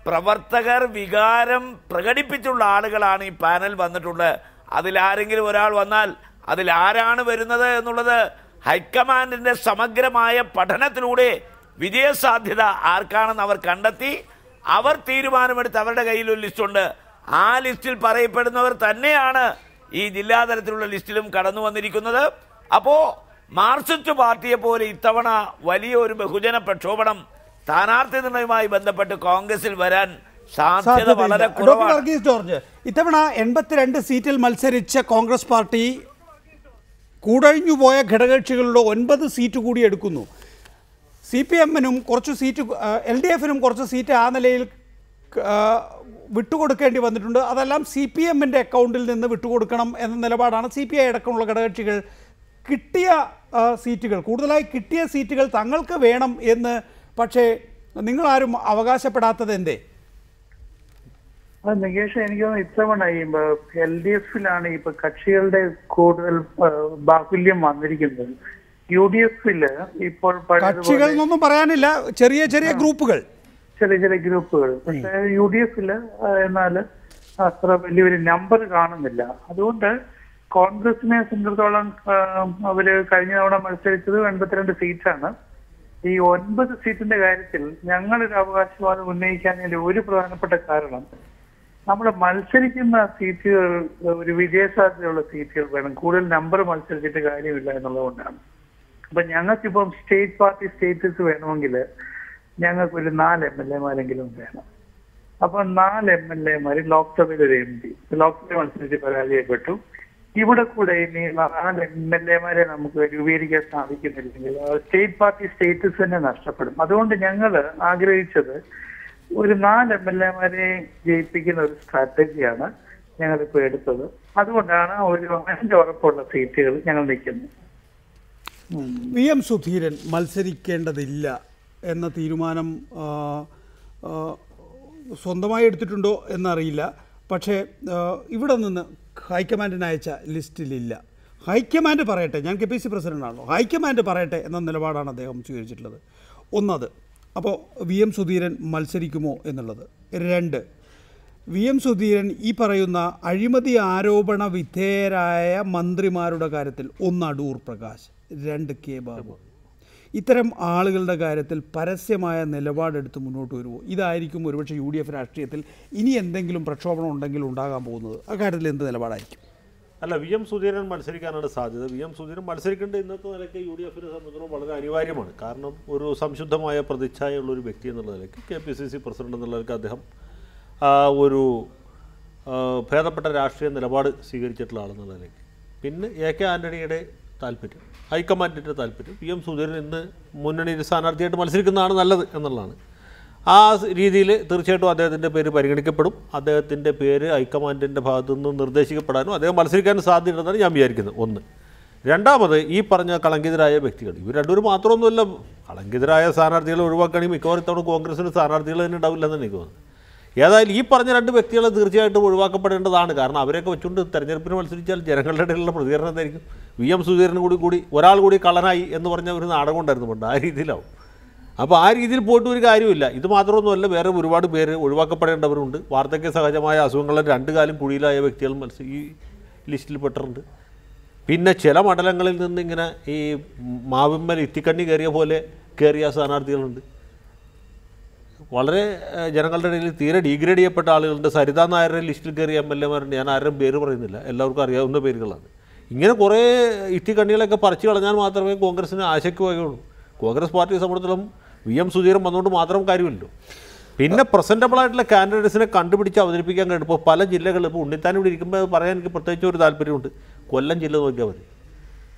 പ്രവർത്തകർ വികാരം പ്രകടിപ്പിച്ചുള്ള ആളുകളാണ് ഈ പാനൽ വന്നിട്ടുള്ളത്. അതിലാരെങ്കിലും ഒരാൾ വന്നാൽ അതിലാരാണ് വരുന്നത് എന്നുള്ളത് ഹൈക്കമാൻഡിന്റെ സമഗ്രമായ പഠനത്തിലൂടെ വിജയസാധ്യത ആർക്കാണെന്ന് അവർ കണ്ടെത്തി അവർ തീരുമാനമെടുത്ത് അവരുടെ കയ്യിൽ ഒരു ലിസ്റ്റുണ്ട്. ആ ലിസ്റ്റിൽ പറയപ്പെടുന്നവർ തന്നെയാണ് ഈ ജില്ലാതലത്തിലുള്ള ലിസ്റ്റിലും കടന്നു വന്നിരിക്കുന്നത്. അപ്പോൾ മാർക്സിസ്റ്റ് പാർട്ടിയെ പോലെ ഇത്തവണ വലിയ ഒരു ബഹുജന പ്രക്ഷോഭണം സ്ഥാനാർത്ഥി നിർണയവുമായി ബന്ധപ്പെട്ട് കോൺഗ്രസിൽ വരാൻ സാധ്യത വളരെ കുറവാണ്. വർഗീസ് ജോർജ്, ഇത്തവണ 82 സീറ്റിൽ മത്സരിച്ച കോൺഗ്രസ് പാർട്ടി കൂടഴിഞ്ഞുപോയ ഘടകകക്ഷികളുടെ 9 സീറ്റ് കൂടി എടുക്കുന്നു. CPM-നും കുറച്ച് സീറ്റ്, LDF-നും കുറച്ച് സീറ്റ് ആ നിലയിൽ വിട്ടുകൊടുക്കേണ്ടി വന്നിട്ടുണ്ട്. അതെല്ലാം CPM-ന്റെ അക്കൗണ്ടിൽ നിന്ന് വിട്ടുകൊടുക്കണം എന്ന നിലപാടാണ് CPI അടക്കമുള്ള ഘടകകക്ഷികൾ. കിട്ടിയ സീറ്റുകൾ, കൂടുതലായി കിട്ടിയ സീറ്റുകൾ തങ്ങൾക്ക് വേണം എന്ന് പക്ഷേ നിങ്ങളാരും അവകാശപ്പെടാത്തത് എന്തേ? നികേഷ്, എനിക്ക് തോന്നുന്നു ഇത്തവണ ഈ LDF-ലാണ് ഇപ്പൊ കക്ഷികളുടെ കൂടുതൽ ബാഹുല്യം വന്നിരിക്കുന്നത്. UDF-ൽ ഇപ്പോൾ കക്ഷികൾ എന്നൊന്നും പറയാനില്ല, ചെറിയ ചെറിയ ഗ്രൂപ്പുകൾ. പക്ഷേ UDF-ൽ എന്നാൽ അത്ര വലിയൊരു നമ്പർ കാണുന്നില്ല. അതുകൊണ്ട് കോൺഗ്രസിനെ സംബന്ധിച്ചിടത്തോളം അവര് കഴിഞ്ഞ തവണ മത്സരിച്ചത് 82 സീറ്റാണ്. ഈ 9 സീറ്റിന്റെ കാര്യത്തിൽ ഞങ്ങളൊരു അവകാശവാദം ഉന്നയിക്കാൻ ഒരു പ്രധാനപ്പെട്ട കാരണം, നമ്മൾ മത്സരിക്കുന്ന സീറ്റുകൾ ഒരു വിജയസാധ്യതയുള്ള സീറ്റുകൾ വേണം. കൂടുതൽ നമ്പർ മത്സരിച്ചിട്ട് കാര്യമില്ല എന്നുള്ളതുകൊണ്ടാണ്. അപ്പൊ ഞങ്ങൾക്കിപ്പം സ്റ്റേറ്റ് പാർട്ടി സ്റ്റേറ്റസ് വേണമെങ്കിൽ ഞങ്ങൾക്കൊരു 4 MLA-മാരെങ്കിലും വേണം. അപ്പൊ 4 MLA-മാര്, ലോക്സഭയിൽ ഒരു MP, ലോക്സഭ മത്സരിച്ച് പരാജയപ്പെട്ടു. ഇവിടെ കൂടെ ഇനി 4 MLA-മാരെ നമുക്ക് രൂപീകരിക്കാൻ സാധിക്കുന്നില്ലെങ്കിൽ സ്റ്റേറ്റ് പാർട്ടി സ്റ്റേറ്റസ് തന്നെ നഷ്ടപ്പെടും. അതുകൊണ്ട് ഞങ്ങൾ ആഗ്രഹിച്ചത് ഒരു 4 MLA-മാരെ ജയിപ്പിക്കുന്ന ഒരു സ്ട്രാറ്റജിയാണ് ഞങ്ങളിപ്പോൾ എടുത്തത്. അതുകൊണ്ടാണ് ഒരു 5 ഉറപ്പുള്ള സീറ്റുകൾ ഞങ്ങൾ നിൽക്കുന്നത്. VM സുധീരൻ മത്സരിക്കേണ്ടതില്ല എന്ന തീരുമാനം സ്വന്തമായി എടുത്തിട്ടുണ്ടോ എന്നറിയില്ല. പക്ഷേ ഇവിടെ നിന്ന് ഹൈക്കമാൻഡിന് അയച്ച ലിസ്റ്റിലില്ല. ഹൈക്കമാൻഡ് പറയട്ടെ, ഞാൻ KPC പ്രസിഡൻ്റാണല്ലോ, ഹൈക്കമാൻഡ് പറയട്ടെ എന്ന നിലപാടാണ് അദ്ദേഹം സ്വീകരിച്ചിട്ടുള്ളത്. ഒന്നത്, അപ്പോൾ VM സുധീരൻ മത്സരിക്കുമോ എന്നുള്ളത്. 2, VM സുധീരൻ ഈ പറയുന്ന അഴിമതി ആരോപണ വിധേയരായ മന്ത്രിമാരുടെ കാര്യത്തിൽ 1 അടൂർ പ്രകാശ്, 2 K ബാബു, ഇത്തരം ആളുകളുടെ കാര്യത്തിൽ പരസ്യമായ നിലപാടെടുത്ത് മുന്നോട്ട് വരുമോ? ഇതായിരിക്കും ഒരുപക്ഷെ UDF രാഷ്ട്രീയത്തിൽ ഇനി എന്തെങ്കിലും പ്രക്ഷോഭണം ഉണ്ടെങ്കിൽ ഉണ്ടാകാൻ പോകുന്നത്. അക്കാര്യത്തിൽ എന്ത് നിലപാടായിരിക്കും? അല്ല, VM സുധീരൻ മത്സരിക്കാനാണ് സാധ്യത. VM സുധീരൻ മത്സരിക്കേണ്ട ഇന്നത്തെ നിലയ്ക്ക് UDF-നെ സംബന്ധിച്ചിടത്തോളം വളരെ അനിവാര്യമാണ്. കാരണം ഒരു സംശുദ്ധമായ പ്രതിച്ഛായുള്ളൊരു വ്യക്തി എന്നുള്ള നിലയ്ക്ക്, KPCC പ്രസിഡന്റ് എന്നുള്ള നിലയ്ക്ക് അദ്ദേഹം ഒരു ഭേദപ്പെട്ട രാഷ്ട്രീയ നിലപാട് സ്വീകരിച്ചിട്ടുള്ള ആളെന്നുള്ള നിലയ്ക്ക്, പിന്നെ AK ആൻ്റണിയുടെ താല്പര്യം, ഹൈക്കമാൻഡിൻ്റെ താല്പര്യം, PM സുധീരൻ ഇന്ന് മുന്നണിയിൽ സ്ഥാനാർത്ഥിയായിട്ട് മത്സരിക്കുന്നതാണ് നല്ലത് എന്നുള്ളതാണ്. ആ രീതിയിൽ തീർച്ചയായിട്ടും അദ്ദേഹത്തിൻ്റെ പേര് പരിഗണിക്കപ്പെടും. അദ്ദേഹത്തിൻ്റെ പേര് ഹൈക്കമാൻഡിൻ്റെ ഭാഗത്തു നിന്നും നിർദ്ദേശിക്കപ്പെടാനും അദ്ദേഹം മത്സരിക്കാനും സാധ്യതയുണ്ടെന്നാണ് ഞാൻ വിചാരിക്കുന്നത്. ഒന്ന്. രണ്ടാമത്, ഈ പറഞ്ഞ കളങ്കിതരായ വ്യക്തികൾ, ഇവർ രണ്ടുപേരും മാത്രമൊന്നുമല്ല. കളങ്കിതരായ സ്ഥാനാർത്ഥികളെ ഒഴിവാക്കുകയാണെങ്കിൽ മിക്കവാറും ഇത്തവണ കോൺഗ്രസിന് സ്ഥാനാർത്ഥികൾ തന്നെ ഉണ്ടാവില്ലെന്ന് എനിക്ക് തോന്നുന്നു. ഏതായാലും ഈ പറഞ്ഞ രണ്ട് വ്യക്തികളെ തീർച്ചയായിട്ടും ഒഴിവാക്കപ്പെടേണ്ടതാണ്. കാരണം അവരെയൊക്കെ വെച്ചുകൊണ്ട് തെരഞ്ഞെടുപ്പിന് മത്സരിച്ചാൽ ജനങ്ങളുടെ ഇടയിലുള്ള പ്രതികരണം എന്തായിരിക്കും? VM സുധീരനും കൂടി ഒരാൾ കൂടി കള്ളനായി എന്ന് പറഞ്ഞ ഒരു നാടകം ഉണ്ടായിരുന്നു പണ്ട്. ആ രീതിയിലാവും. അപ്പോൾ ആ രീതിയിൽ പോയിട്ട് ഒരു കാര്യമില്ല. ഇത് മാത്രമൊന്നുമല്ല, വേറെ ഒരുപാട് പേര് ഒഴിവാക്കപ്പെടേണ്ടവരുണ്ട്. വാർദ്ധക്യ സഹജമായ അസുഖങ്ങളിൽ 2 കാലും കുഴിയിലായ വ്യക്തികൾ ഈ ലിസ്റ്റിൽ പെട്ടിട്ടുണ്ട്. പിന്നെ ചില മണ്ഡലങ്ങളിൽ നിന്ന് ഇങ്ങനെ ഈ മാവിന്മേൽ ഇത്തിക്കണ്ണി കയറിയ പോലെ കയറിയ സ്ഥാനാർത്ഥികളുണ്ട്. വളരെ ജനങ്ങളുടെ ഇടയിൽ തീരെ ഡീഗ്രേഡ് ചെയ്യപ്പെട്ട ആളുകളുണ്ട്. സരിതാ നായരുടെ ലിസ്റ്റിൽ കയറിയ MLA-മാരുണ്ട്. ഞാൻ ആരും പേര് പറയുന്നില്ല, എല്ലാവർക്കും അറിയാവുന്ന പേരുകളാണ്. ഇങ്ങനെ കുറേ ഇത്തിക്കണ്ണികളൊക്കെ പറിച്ചു കളഞ്ഞാൽ മാത്രമേ കോൺഗ്രസ്സിന് ആശയ്ക്ക് വകയുള്ളൂ. കോൺഗ്രസ് പാർട്ടിയെ സംബന്ധിച്ചിടത്തോളം VM സുധീരൻ വന്നുകൊണ്ട് മാത്രം കാര്യമില്ലല്ലോ. പിന്നെ പ്രസൻറ്റബിളായിട്ടുള്ള കാൻഡിഡേറ്റ്സിനെ കണ്ടുപിടിച്ച് അവതരിപ്പിക്കാൻ കഴിയും. ഇപ്പോൾ പല ജില്ലകളിൽ, ഇപ്പോൾ ഉണ്ണിത്താൻ ഇവിടെ ഇരിക്കുമ്പോൾ പറയാൻ എനിക്ക് പ്രത്യേകിച്ച് ഒരു താല്പര്യമുണ്ട്. കൊല്ലം ജില്ല നോക്കിയാൽ മതി.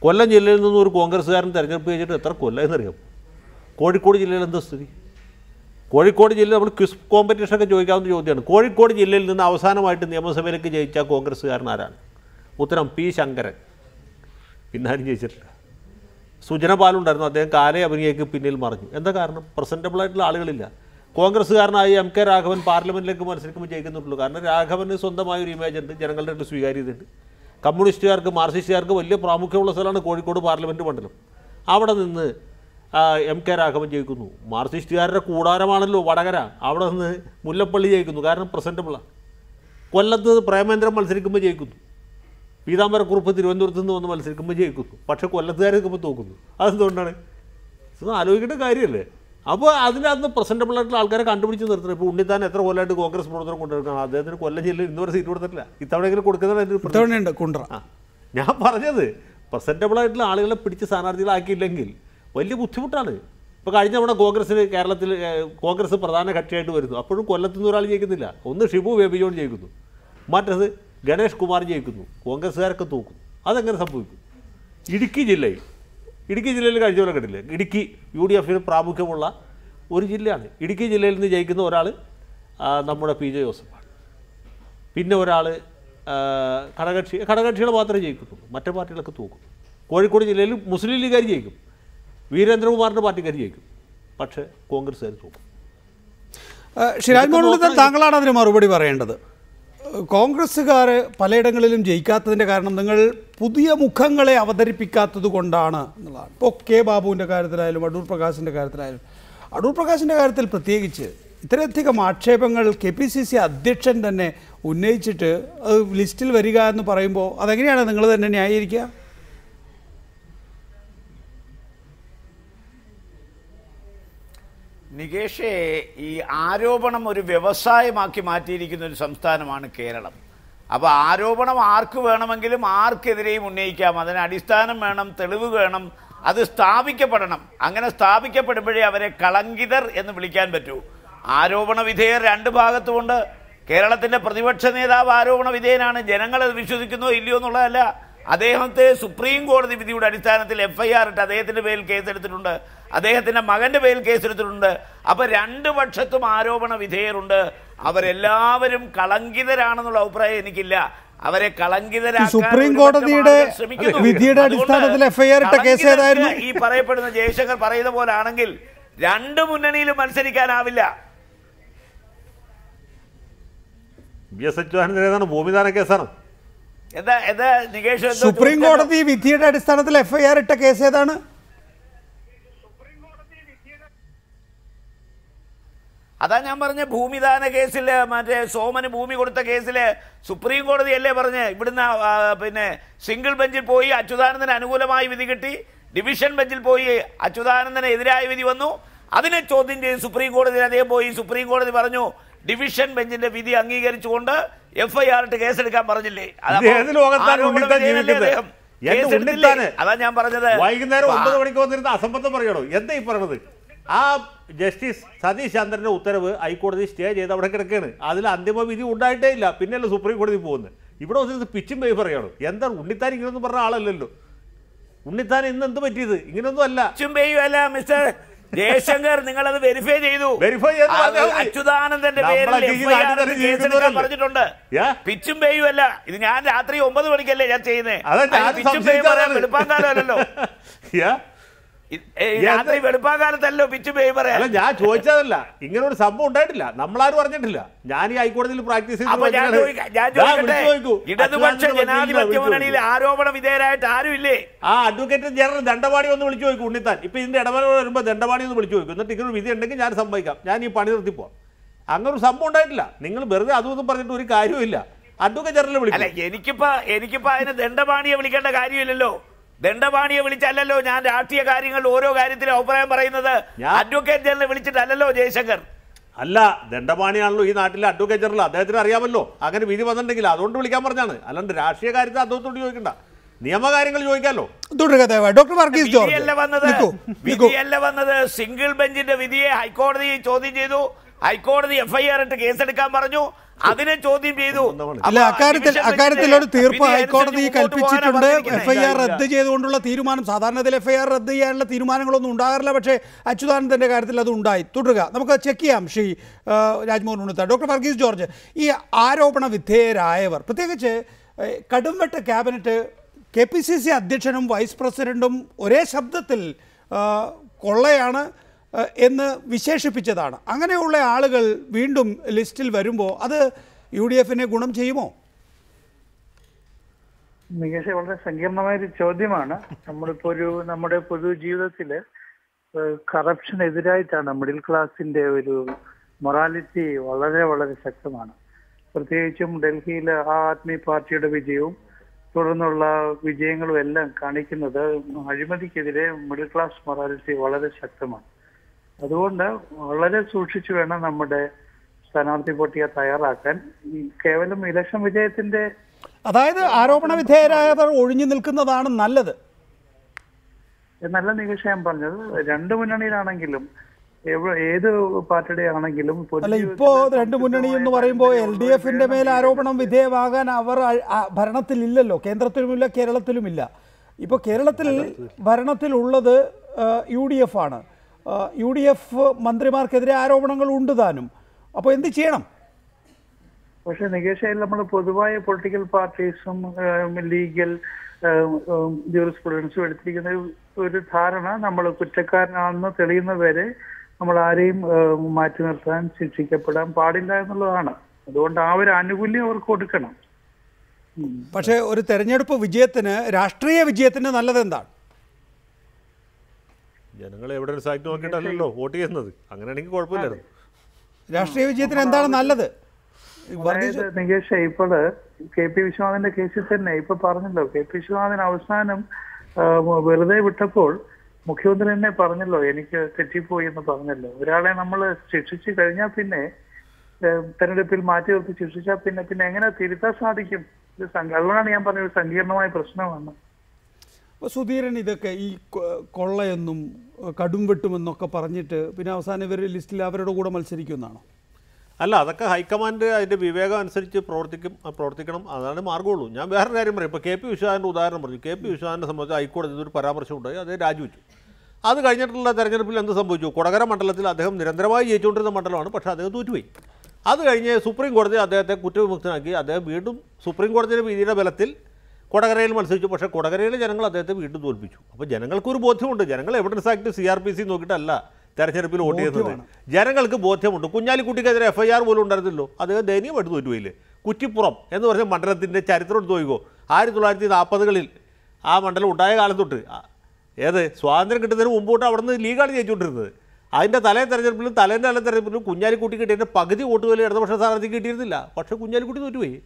കൊല്ലം ജില്ലയിൽ നിന്നും ഒരു കോൺഗ്രസ്സുകാരൻ തെരഞ്ഞെടുപ്പ് കഴിഞ്ഞിട്ട് എത്ര കൊല്ലമെന്നറിയാം. കോഴിക്കോട് ജില്ലയിൽ എന്താ സ്ഥിതി? കോഴിക്കോട് ജില്ലയിൽ നമ്മൾ ക്വിസ് കോമ്പറ്റീഷനൊക്കെ ചോദിക്കാവുന്ന ചോദ്യമാണ്. കോഴിക്കോട് ജില്ലയിൽ നിന്ന് അവസാനമായിട്ട് നിയമസഭയിലേക്ക് ജയിച്ച കോൺഗ്രസ്സുകാരൻ ആരാണ്? ഉത്തരം P. ശങ്കരൻ. പിന്നാരും ജയിച്ചിട്ടില്ല. സുജന പാലുണ്ടായിരുന്നു, അദ്ദേഹം കാലേ അഭിനയിക്ക് പിന്നിൽ മറിഞ്ഞു. എന്താ കാരണം? പ്രസൻറ്റബിളായിട്ടുള്ള ആളുകളില്ല. കോൺഗ്രസ്സുകാരനായി M. K. രാഘവൻ പാർലമെൻറ്റിലേക്ക് മത്സരിക്കുമ്പോൾ ജയിക്കുന്നുള്ളൂ. കാരണം രാഘവന് സ്വന്തമായൊരു ഇമേജ് ഉണ്ട്, ജനങ്ങളുടെ അടുത്ത് സ്വീകാര്യതയുണ്ട്. കമ്മ്യൂണിസ്റ്റുകാർക്ക് മാർക്സിസ്റ്റുകാർക്ക് വലിയ പ്രാമുഖ്യമുള്ള സ്ഥലമാണ് കോഴിക്കോട് പാർലമെൻറ്റ് മണ്ഡലം. അവിടെ നിന്ന് M. K. രാഘവൻ ജയിക്കുന്നു. മാർക്സിസ്റ്റുകാരുടെ കൂടാരമാണല്ലോ വടകര, അവിടെ നിന്ന് മുല്ലപ്പള്ളി ജയിക്കുന്നു. കാരണം പ്രസൻറ്റബിളാണ്. കൊല്ലത്ത് പ്രേമേന്ദ്രൻ മത്സരിക്കുമ്പോൾ ജയിക്കുന്നു. പീതാംബരക്കുറുപ്പ് തിരുവനന്തപുരത്ത് നിന്ന് വന്ന് മത്സരിക്കുമ്പോൾ ജയിക്കുന്നു. പക്ഷേ കൊല്ലത്തുകാർ നിൽക്കുമ്പോൾ തോക്കുന്നു. അതെന്തുകൊണ്ടാണ്? ഇത് ആലോചിക്കേണ്ട കാര്യമല്ലേ? അപ്പോൾ അതിനകത്ത് പ്രസൻറ്റബിളായിട്ടുള്ള ആൾക്കാരെ കണ്ടുപിടിച്ച് നിർത്തണം. ഇപ്പോൾ ഉണ്ണിത്താൻ എത്ര കൊല്ലമായിട്ട് കോൺഗ്രസ് പ്രവർത്തനം കൊണ്ടുവരണം. അദ്ദേഹത്തിന് കൊല്ലം ജില്ലയിൽ ഇന്നുവരെ സീറ്റ് കൊടുത്തിട്ടില്ല. ഇത്തവണയെങ്കിലും കൊടുക്കുന്നതാണ്. ഞാൻ പറഞ്ഞത് പ്രസൻറ്റബിളായിട്ടുള്ള ആളുകളെ പിടിച്ച് സ്ഥാനാർത്ഥികളാക്കിയില്ലെങ്കിൽ വലിയ ബുദ്ധിമുട്ടാണ്. ഇപ്പോൾ കഴിഞ്ഞ തവണ കേരളത്തിൽ കോൺഗ്രസ് പ്രധാന കക്ഷിയായിട്ട് വരുന്നു. അപ്പോഴും കൊല്ലത്തുനിന്ന് ഒരാൾ ജയിക്കുന്നില്ല. ഒന്ന് ഷിബു ബേബി ജോൺ ജയിക്കുന്നു, മറ്റത് ഗണേഷ് കുമാർ ജയിക്കുന്നു. കോൺഗ്രസ്സുകാരൊക്കെ തൂക്കും. അതെങ്ങനെ സംഭവിക്കും? ഇടുക്കി ജില്ലയിൽ കഴിഞ്ഞ പോലെ കണ്ടില്ലേ? ഇടുക്കി UDF-ന് പ്രാമുഖ്യമുള്ള ഒരു ജില്ലയാണ്. ഇടുക്കി ജില്ലയിൽ നിന്ന് ജയിക്കുന്ന ഒരാൾ നമ്മുടെ PJ ജോസഫാണ്. പിന്നെ ഒരാൾ ഘടകകക്ഷികൾ മാത്രമേ ജയിക്കുന്നുള്ളൂ, മറ്റേ പാർട്ടികളൊക്കെ തൂക്കും. കോഴിക്കോട് ജില്ലയിൽ മുസ്ലിം ലീഗുകാർ ജയിക്കും, വീരേന്ദ്രകുമാറിൻ്റെ പാർട്ടിക്കാർ ജയിക്കും, പക്ഷേ കോൺഗ്രസ്സുകാർ തൂക്കും. ഷിരാജ് മോഹൻ, താങ്കളാണ് അതിന് മറുപടി പറയേണ്ടത്. കോൺഗ്രസ്സുകാർ പലയിടങ്ങളിലും ജയിക്കാത്തതിൻ്റെ കാരണം നിങ്ങൾ പുതിയ മുഖങ്ങളെ അവതരിപ്പിക്കാത്തത് കൊണ്ടാണ് എന്നുള്ളതാണ്. ഇപ്പോൾ K. ബാബുവിൻ്റെ കാര്യത്തിലായാലും അടൂർ പ്രകാശിൻ്റെ കാര്യത്തിലായാലും, അടൂർ പ്രകാശിൻ്റെ കാര്യത്തിൽ പ്രത്യേകിച്ച് ഇത്രയധികം ആക്ഷേപങ്ങൾ KPCC അധ്യക്ഷൻ തന്നെ ഉന്നയിച്ചിട്ട് അത് ലിസ്റ്റിൽ വരിക എന്ന് പറയുമ്പോൾ അതെങ്ങനെയാണ് നിങ്ങൾ തന്നെ ന്യായീകരിക്കുക? നികേഷേ, ഈ ആരോപണം ഒരു വ്യവസായമാക്കി മാറ്റിയിരിക്കുന്ന ഒരു സംസ്ഥാനമാണ് കേരളം. അപ്പോൾ ആരോപണം ആർക്ക് വേണമെങ്കിലും ആർക്കെതിരെയും ഉന്നയിക്കാം. അതിന് അടിസ്ഥാനം വേണം, തെളിവ് വേണം, അത് സ്ഥാപിക്കപ്പെടണം. അങ്ങനെ സ്ഥാപിക്കപ്പെടുമ്പോഴേ അവരെ കളങ്കിതർ എന്ന് വിളിക്കാൻ പറ്റൂ. ആരോപണ വിധേയർ 2 ഭാഗത്തുമുണ്ട്. കേരളത്തിൻ്റെ പ്രതിപക്ഷ നേതാവ് ആരോപണ വിധേയനാണ്. ജനങ്ങളത് വിശ്വസിക്കുന്നോ ഇല്ലയോ എന്നുള്ളതല്ല. അദ്ദേഹത്തെ സുപ്രീം കോടതി വിധിയുടെ അടിസ്ഥാനത്തിൽ FIR ഇട്ട് അദ്ദേഹത്തിൻ്റെ പേരിൽ കേസെടുത്തിട്ടുണ്ട്, അദ്ദേഹത്തിൻ്റെ മകൻ്റെ പേരിൽ കേസെടുത്തിട്ടുണ്ട്. അപ്പോൾ 2 പക്ഷത്തും ആരോപണ വിധേയരുണ്ട്. അവരെല്ലാവരും കളങ്കിതരാണെന്നുള്ള അഭിപ്രായം എനിക്കില്ല. അവരെ കളങ്കിതരാക്കാൻ സുപ്രീം കോടതിയുടെ വിധിയുടെ അടിസ്ഥാനത്തിൽ FIR ഇട്ട കേസ് ഏതായിരുന്നു? ഈ പറയപ്പെടുന്ന ജയശങ്കർ പറയുന്ന പോലെ ആണെങ്കിൽ 2 മുന്നണിയിലും മത്സരിക്കാനാവില്ല. ഭൂമിദാന കേസാണ്. സുപ്രീം കോടതി വിധിയുടെ അടിസ്ഥാനത്തിൽ FIR ഇട്ട കേസ് ഏതാണ്? അതാ ഞാൻ പറഞ്ഞ ഭൂമിദാന കേസിൽ, മറ്റേ സോമന് ഭൂമി കൊടുത്ത കേസിൽ സുപ്രീം കോടതി അല്ലേ പറഞ്ഞ് ഇവിടുന്ന് പിന്നെ സിംഗിൾ ബെഞ്ചിൽ പോയി അച്യുതാനന്ദന് അനുകൂലമായി വിധി കിട്ടി, ഡിവിഷൻ ബെഞ്ചിൽ പോയി അച്യുതാനന്ദന് എതിരായ വിധി വന്നു. അതിനെ ചോദ്യം ചെയ്ത് സുപ്രീം കോടതിയിൽ അദ്ദേഹം പോയി. സുപ്രീം കോടതി പറഞ്ഞു ഡിവിഷൻ ബെഞ്ചിന്റെ വിധി അംഗീകരിച്ചുകൊണ്ട് FIR ഇട്ട് കേസെടുക്കാൻ പറഞ്ഞില്ലേ? അതാ ഞാൻ പറഞ്ഞത്. വൈകുന്നേരം 9 മണിക്ക് വന്നിരുന്ന അസംബന്ധം പറയണോ? എന്താ ഈ പറയണത്? ആ ജസ്റ്റിസ് സതീഷ് ചന്ദ്രന്റെ ഉത്തരവ് ഹൈക്കോടതി സ്റ്റേ ചെയ്ത് അവിടെ കിടക്കുകയാണ്. അതിൽ അന്തിമ വിധി ഉണ്ടായിട്ടേ ഇല്ല. പിന്നെയല്ല സുപ്രീം കോടതി പോകുന്നത്. ഇവിടെ വന്നിരുന്ന് പിച്ചും പേര് പറയണോ? എന്താ ഉണ്ണിത്താൻ ഇങ്ങനൊന്നും പറഞ്ഞ ആളല്ലല്ലോ. ഉണ്ണിത്താൻ ഇന്ന് എന്ത് പറ്റിയത്? ഇങ്ങനൊന്നും അല്ല. മിസ്റ്റർ ജയശങ്കർ നിങ്ങളത് വെരിഫൈ ചെയ്തു. അച്യുതാനന്ദന്റെ പേരിൽ കേസെടുക്കാൻ പറഞ്ഞിട്ടുണ്ട്. പിച്ചും പേയും അല്ല ഇത്. ഞാൻ രാത്രി 9 മണിക്കല്ലേ ഞാൻ ചെയ്യുന്നത്. പിച്ചും പേയും പറയാൻ വെളുപ്പാങ്കാലമല്ലോ, രാത്രി വെളുപ്പാങ്കാലത്തല്ലോ പിച്ചും പേയും പറയാം. അല്ല, ഞാൻ ചോദിച്ചതല്ല, ഇങ്ങനെ ഒരു സംഭവം ഉണ്ടായിട്ടില്ല, നമ്മളാരും പറഞ്ഞിട്ടില്ല. ഞാൻ ഈ ഹൈക്കോടതിയിൽ പ്രാക്ടീസ് ഇടതുപക്ഷ ജനാധിപത്യ മുന്നണിയിൽ ആരോപണ വിധേയരായിട്ട് ആരും ഇല്ലേ? ആ അഡ്വക്കേറ്റ് ജനറൽ ദണ്ഡപാണി ഒന്ന് വിളിച്ചു ചോദിക്കും ഉണ്ണിത്താൻ. ഇപ്പൊ ഇതിന്റെ ഇടപെടൽ വരുമ്പോൾ ദണ്ഡപാണി ഒന്ന് വിളിച്ചു ചോദിക്കും. എന്നിട്ട് ഇങ്ങനെ വിധി ഉണ്ടെങ്കിൽ ഞാൻ സമ്മതിക്കാം, ഞാൻ ഈ പണി നിർത്തിപ്പോവാം. അങ്ങനെ ഒരു സംഭവം ഉണ്ടായിട്ടില്ല. നിങ്ങൾ വെറുതെ അതും പറഞ്ഞിട്ട് ഒരു കാര്യമില്ല. അഡ്വക്കേറ്റ് ജനറൽ വിളിക്കും. അല്ല, എനിക്കിപ്പോ അതിന് ദണ്ഡപാണിയെ വിളിക്കേണ്ട കാര്യമില്ലല്ലോ. ദണ്ഡപാണിയെ വിളിച്ചല്ലോ ഞാൻ രാഷ്ട്രീയ കാര്യങ്ങളിൽ ഓരോ കാര്യത്തിലും അഭിപ്രായം പറയുന്നത്. അഡ്വക്കേറ്റ് ജനറൽ വിളിച്ചിട്ടല്ലോ ജയശങ്കർ. അല്ല, ദണ്ഡപാണിയാണല്ലോ ഈ നാട്ടിലെ അഡ്വക്കേറ്റ് ജനറൽ. അദ്ദേഹത്തിന് അറിയാമല്ലോ അങ്ങനെ വിധി വന്നിട്ടുണ്ടെങ്കിൽ, അതുകൊണ്ട് വിളിക്കാൻ പറഞ്ഞാണ്. അല്ലാണ്ട് രാഷ്ട്രീയ കാര്യത്തിൽ അദ്ദേഹത്തോട് ചോദിക്കണ്ട, നിയമകാര്യങ്ങൾ ചോദിക്കാമല്ലോ. ഡോക്ടർ വർഗീസ് ജോർജ് വിധിയല്ല വന്നത്. സിംഗിൾ ബെഞ്ചിന്റെ വിധിയെ ഹൈക്കോടതി ചോദ്യം ചെയ്തു. ഹൈക്കോടതി FIR ഇട്ട് കേസെടുക്കാൻ പറഞ്ഞു. അതിനെ ചോദ്യം ചെയ്തു. അല്ല, അക്കാര്യത്തിൽ ഒരു തീർപ്പ് ഹൈക്കോടതി കൽപ്പിച്ചിട്ടുണ്ട്. FIR റദ്ദ് ചെയ്തുകൊണ്ടുള്ള തീരുമാനം. സാധാരണ ഇതിൽ FIR റദ്ദ് ചെയ്യാനുള്ള തീരുമാനങ്ങളൊന്നും ഉണ്ടാകാറില്ല, പക്ഷേ അച്യുതാനന്ദന്റെ കാര്യത്തിൽ അത് ഉണ്ടായി. തുടരുക, നമുക്ക് ചെക്ക് ചെയ്യാം. ശ്രീ രാജ്മോഹൻ ഉണ്ണിത്താൻ, ഡോക്ടർ വർഗീസ് ജോർജ്, ഈ ആരോപണ വിധേയരായവർ, പ്രത്യേകിച്ച് കടുംവെട്ട് ക്യാബിനറ്റ് KPCC അധ്യക്ഷനും വൈസ് പ്രസിഡന്റും ഒരേ ശബ്ദത്തിൽ കൊള്ളയാണ് എന്ന് വിശേഷിപ്പിച്ചതാണ്. അങ്ങനെയുള്ള ആളുകൾ വീണ്ടും ലിസ്റ്റിൽ വരുമ്പോൾ അത് UDFനെ ഗുണം ചെയ്യുമോ? നികേഷ്, വളരെ സങ്കീർണമായൊരു ചോദ്യമാണ്. നമ്മുടെ പൊതുജീവിതത്തിൽ കറപ്ഷനെതിരായിട്ടാണ് മിഡിൽ ക്ലാസിന്റെ ഒരു മൊറാലിറ്റി വളരെ വളരെ ശക്തമാണ്. പ്രത്യേകിച്ചും ഡൽഹിയിലെ ആം ആദ്മി പാർട്ടിയുടെ വിജയവും തുടർന്നുള്ള വിജയങ്ങളും എല്ലാം കാണിക്കുന്നത് അഴിമതിക്കെതിരെ മിഡിൽ ക്ലാസ് മൊറാലിറ്റി വളരെ ശക്തമാണ്. അതുകൊണ്ട് വളരെ സൂക്ഷിച്ചു വേണം നമ്മുടെ സ്ഥാനാർത്ഥി പട്ടിക തയ്യാറാക്കാൻ. കേവലം ഇലക്ഷൻ വിജയത്തിന്റെ, അതായത് ആരോപണ വിധേയരായവർ ഒഴിഞ്ഞു നിൽക്കുന്നതാണ് നല്ലത് എന്നല്ല നികേഷ് ഞാൻ പറഞ്ഞത്. രണ്ട് മുന്നണിയിലാണെങ്കിലും ഏത് പാർട്ടിയുടെ ആണെങ്കിലും അല്ല, ഇപ്പോ രണ്ട് മുന്നണി എന്ന് പറയുമ്പോൾ LDFന്റെ മേൽ ആരോപണം വിധേയമാകാൻ അവർ ഭരണത്തിലില്ലല്ലോ. കേന്ദ്രത്തിലുമില്ല, കേരളത്തിലുമില്ല. ഇപ്പോൾ കേരളത്തിൽ ഭരണത്തിലുള്ളത് UDF ആണ്. UDF മന്ത്രിമാർക്കെതിരെ ആരോപണങ്ങൾ ഉണ്ട് താനും. അപ്പോൾ എന്ത് ചെയ്യണം? പക്ഷെ നികേഷ്, നമ്മൾ പൊതുവായ പൊളിറ്റിക്കൽ പാർട്ടീസും ലീഗൽ ജൂറിസ്പ്രുഡൻസും എടുത്തിരിക്കുന്ന ഒരു ധാരണ, നമ്മൾ കുറ്റക്കാരനാണെന്ന് തെളിയുന്നവരെ നമ്മൾ ആരെയും മാറ്റി നിർത്താൻ, ശിക്ഷിക്കപ്പെടാൻ പാടില്ല എന്നുള്ളതാണ്. അതുകൊണ്ട് ആ ഒരു ആനുകൂല്യം അവർക്ക് കൊടുക്കണം. പക്ഷേ ഒരു തെരഞ്ഞെടുപ്പ് വിജയത്തിന്, രാഷ്ട്രീയ വിജയത്തിന് നല്ലത് എന്താണ്? ജനങ്ങൾ എവിഡൻസ് ആക്ട് നോക്കിയിട്ടല്ലോ വോട്ട് ചെയ്യുന്നത്. അങ്ങനെയാണെങ്കിൽ കുഴപ്പമില്ലായിരുന്നു. രാഷ്ട്രീയ വിജയത്തിന് എന്താണ് നല്ലത്? നികേഷ്, ഇപ്പോൾ KP വിശ്വനാഥന്റെ കേസിൽ തന്നെ ഇപ്പൊ പറഞ്ഞല്ലോ, KP വിശ്വനാഥൻ അവസാനം വെറുതെ വിട്ടപ്പോൾ മുഖ്യമന്ത്രി തന്നെ പറഞ്ഞല്ലോ, എനിക്ക് തെറ്റിപ്പോയി എന്ന് പറഞ്ഞല്ലോ. ഒരാളെ നമ്മൾ ശിക്ഷിച്ചു കഴിഞ്ഞാൽ പിന്നെ തെരഞ്ഞെടുപ്പിൽ മാറ്റി നിർത്തി ശിക്ഷിച്ചാൽ പിന്നെ എങ്ങനെ തിരുത്താൻ സാധിക്കും? അതുകൊണ്ടാണ് ഞാൻ പറഞ്ഞ ഒരു സങ്കീർണമായ പ്രശ്നമാണ്. സുധീരൻ, ഇതൊക്കെ ഈ കൊള്ളയെന്നും കടും വെട്ടുമെന്നൊക്കെ പറഞ്ഞിട്ട് പിന്നെ അവസാനം ഇവർ ലിസ്റ്റിൽ അവരുടെ കൂടെ മത്സരിക്കുമെന്നാണോ? അല്ല, അതൊക്കെ ഹൈക്കമാൻഡ് അതിൻ്റെ വിവേകം അനുസരിച്ച് പ്രവർത്തിക്കണം. അതാണ് മാർഗ്ഗമുള്ളൂ. ഞാൻ വേറൊരു കാര്യം പറയും. ഇപ്പോൾ KP വിശ്വനാഥൻ്റെ ഉദാഹരണം പറഞ്ഞു. KP വിശ്വനാഥനെ സംബന്ധിച്ച് ഹൈക്കോടതി ഒരു പരാമർശം ഉണ്ടായി, അദ്ദേഹം രാജിവെച്ചു. അത് കഴിഞ്ഞിട്ടുള്ള തെരഞ്ഞെടുപ്പിൽ എന്ത് സംഭവിച്ചു? കൊടകര മണ്ഡലത്തിൽ അദ്ദേഹം നിരന്തരമായി ജയിച്ചുകൊണ്ടിരുന്ന മണ്ഡലമാണ്, പക്ഷേ അദ്ദേഹം തോറ്റുപോയി. അത് കഴിഞ്ഞ് സുപ്രീം കോടതി അദ്ദേഹത്തെ കുറ്റവിമുക്തനാക്കി. അദ്ദേഹം വീണ്ടും സുപ്രീം കോടതിയുടെ വിധിയുടെ ബലത്തിൽ കൊടകരയിൽ മത്സരിച്ചു. പക്ഷേ കൊടകരയിലെ ജനങ്ങൾ അദ്ദേഹത്തെ വീണ്ടും തോൽപ്പിച്ചു. അപ്പോൾ ജനങ്ങൾക്കൊരു ബോധ്യമുണ്ട്. ജനങ്ങൾ എവിഡൻസ് ആക്ട് CRPC നോക്കിയിട്ടല്ല തെരഞ്ഞെടുപ്പിൽ വോട്ട് ചെയ്യുന്നത്. ജനങ്ങൾക്ക് ബോധ്യമുണ്ട്. കുഞ്ഞാലിക്കുട്ടിക്കെതിരെ FIR പോലും ഉണ്ടായിരുന്നല്ലോ. അദ്ദേഹം ദയനീയമായിട്ട് തോറ്റുപോയില്ലേ? കുറ്റിപ്പുറം എന്ന് പറഞ്ഞ മണ്ഡലത്തിൻ്റെ ചരിത്രം എടുത്ത് നോക്കിക്കോ. 1940കളിൽ ആ മണ്ഡലം ഉണ്ടായ കാലം തൊട്ട്, സ്വാതന്ത്ര്യം കിട്ടുന്നതിന് മുമ്പോട്ട് അവിടെ നിന്ന് ലീഗാണ് ജയിച്ചുകൊണ്ടിരുന്നത്. അതിൻ്റെ തെരഞ്ഞെടുപ്പിലും തെരഞ്ഞെടുപ്പിലും കുഞ്ഞാലിക്കുട്ടി കിട്ടിയതിൻ്റെ പകുതി വോട്ട് പോലും ഇടതുപക്ഷ സ്ഥാനാർത്ഥിക്ക് കിട്ടിയിരുന്നില്ല. പക്ഷേ കുഞ്ഞാലിക്കുട്ടി തോറ്റുപോയി.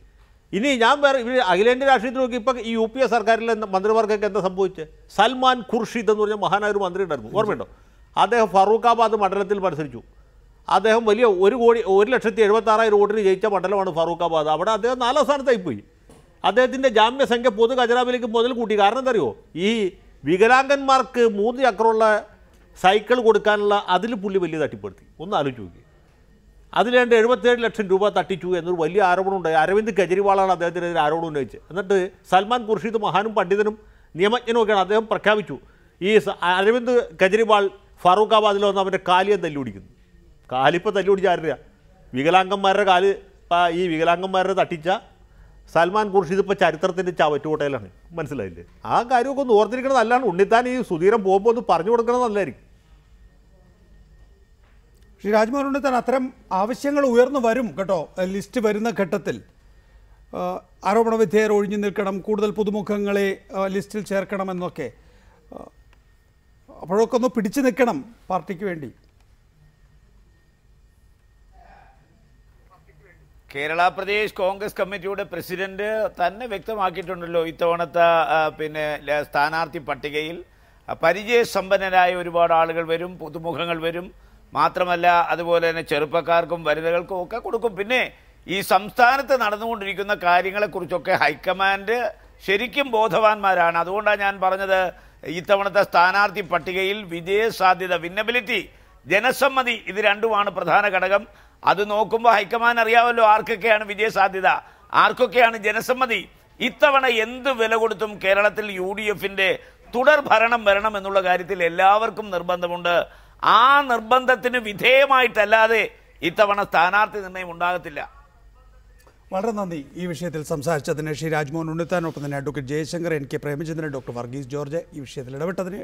ഇനി ഞാൻ ഇവർ അഖിലേന്ത്യാ രാഷ്ട്രീയത്തിൽ നോക്കി ഇപ്പോൾ ഈ UPA സർക്കാരിലെ മന്ത്രിമാർക്കൊക്കെ എന്താ സംഭവിച്ചത്? സൽമാൻ ഖുർഷിദ് എന്ന് പറഞ്ഞ മഹാനായ ഒരു മന്ത്രി ഉണ്ടായിരുന്നു, ഓർമ്മയുണ്ടോ? അദ്ദേഹം ഫറൂഖാബാദ് മണ്ഡലത്തിൽ മത്സരിച്ചു. അദ്ദേഹം വലിയ 1,76,000 വോട്ടിന് ജയിച്ച മണ്ഡലമാണ് ഫറൂഖാബാദ്. അവിടെ അദ്ദേഹം 4ാം സ്ഥാനത്തായിപ്പോയി. അദ്ദേഹത്തിൻ്റെ ജാമ്യസംഖ്യ പൊതു ഖജനാവിലേക്ക് മുതൽ കൂട്ടി. കാരണം എന്താ അറിയോ? ഈ വികലാംഗന്മാർക്ക് 3 ചക്രമുള്ള സൈക്കിൾ കൊടുക്കാനുള്ള അതിൽ പുള്ളി വലിയ തട്ടിപ്പെടുത്തി. ഒന്ന് ആലോചിച്ച് നോക്കി. അതിലേണ്ട 77 ലക്ഷം രൂപ തട്ടിച്ചു എന്നൊരു വലിയ ആരോപണം ഉണ്ടായി. അരവിന്ദ് കെജ്രിവാളാണ് അദ്ദേഹത്തിനെതിരെ ആരോപണം ഉന്നയിച്ചത്. എന്നിട്ട് സൽമാൻ ഖുർഷിദ് മഹാനും പണ്ഡിതനും നിയമജ്ഞനും ഒക്കെയാണ്. അദ്ദേഹം പ്രഖ്യാപിച്ചു, ഈ അരവിന്ദ് കെജ്രിവാൾ ഫറൂഖാബാദിൽ വന്ന് അവൻ്റെ കാലിയെ തല്ലി പിടിക്കുന്നു. കാലിപ്പോൾ തല്ലി പിടിച്ചാരില്ല, വികലാംഗന്മാരുടെ കാല് ഈ വികലാംഗന്മാരുടെ തട്ടിച്ച സൽമാൻ ഖുർഷിദ് ഇപ്പോൾ ചരിത്രത്തിൻ്റെ ചവറ്റുകൊട്ടയിലാണ്. മനസ്സിലായില്ലേ? ആ കാര്യമൊക്കെ ഒന്ന് ഓർത്തിരിക്കണത് നല്ലതാണ്. ഉണ്ണിത്താൻ ഈ സുധീരൻ പോകുമ്പോൾ ഒന്ന് പറഞ്ഞു കൊടുക്കണത് നല്ലതായിരിക്കും. ശ്രീ രാജ്മോഹൻ ഉണ്ണിത്താൻ, അത്തരം ആവശ്യങ്ങൾ ഉയർന്നു വരും കേട്ടോ. ലിസ്റ്റ് വരുന്ന ഘട്ടത്തിൽ ആരോപണ വിധേയർ ഒഴിഞ്ഞു നിൽക്കണം, കൂടുതൽ പുതുമുഖങ്ങളെ ലിസ്റ്റിൽ ചേർക്കണമെന്നൊക്കെ. അപ്പോഴൊക്കെ ഒന്ന് പിടിച്ചു നിൽക്കണം പാർട്ടിക്ക് വേണ്ടി. കേരള പ്രദേശ് കോൺഗ്രസ് കമ്മിറ്റിയുടെ പ്രസിഡന്റ് തന്നെ വ്യക്തമാക്കിയിട്ടുണ്ടല്ലോ, ഇത്തവണത്തെ സ്ഥാനാർത്ഥി പട്ടികയിൽ പരിചയസമ്പന്നരായ ഒരുപാട് ആളുകൾ വരും, പുതുമുഖങ്ങൾ വരും. മാത്രമല്ല അതുപോലെ തന്നെ ചെറുപ്പക്കാർക്കും വനിതകൾക്കും ഒക്കെ കൊടുക്കും. പിന്നെ ഈ സംസ്ഥാനത്ത് നടന്നുകൊണ്ടിരിക്കുന്ന കാര്യങ്ങളെക്കുറിച്ചൊക്കെ ഹൈക്കമാൻഡ് ശരിക്കും ബോധവാന്മാരാണ്. അതുകൊണ്ടാണ് ഞാൻ പറഞ്ഞത്, ഇത്തവണത്തെ സ്ഥാനാർത്ഥി പട്ടികയിൽ വിജയസാധ്യത, വിന്നബിലിറ്റി, ജനസമ്മതി, ഇത് രണ്ടുമാണ് പ്രധാന ഘടകം. അത് നോക്കുമ്പോൾ ഹൈക്കമാൻഡ് അറിയാമല്ലോ ആർക്കൊക്കെയാണ് വിജയസാധ്യത, ആർക്കൊക്കെയാണ് ജനസമ്മതി. ഇത്തവണ എന്ത് വില കൊടുത്തും കേരളത്തിൽ UDFന്റെ തുടർ ഭരണം വരണം എന്നുള്ള കാര്യത്തിൽ എല്ലാവർക്കും നിർബന്ധമുണ്ട്. ആ നിർബന്ധത്തിന് വിധേയമായിട്ടല്ലാതെ ഇത്തവണ സ്ഥാനാർത്ഥി നിർണയം ഉണ്ടാകത്തില്ല. വളരെ നന്ദി ഈ വിഷയത്തിൽ സംസാരിച്ചതിന് ശ്രീ രാജ്മോഹൻ ഉണ്ണിത്താനൊപ്പം തന്നെ advocate Jaishankar, NK Premachandran, doctor Varghese George ഈ വിഷയത്തിൽ ഇടപെട്ടതിന്.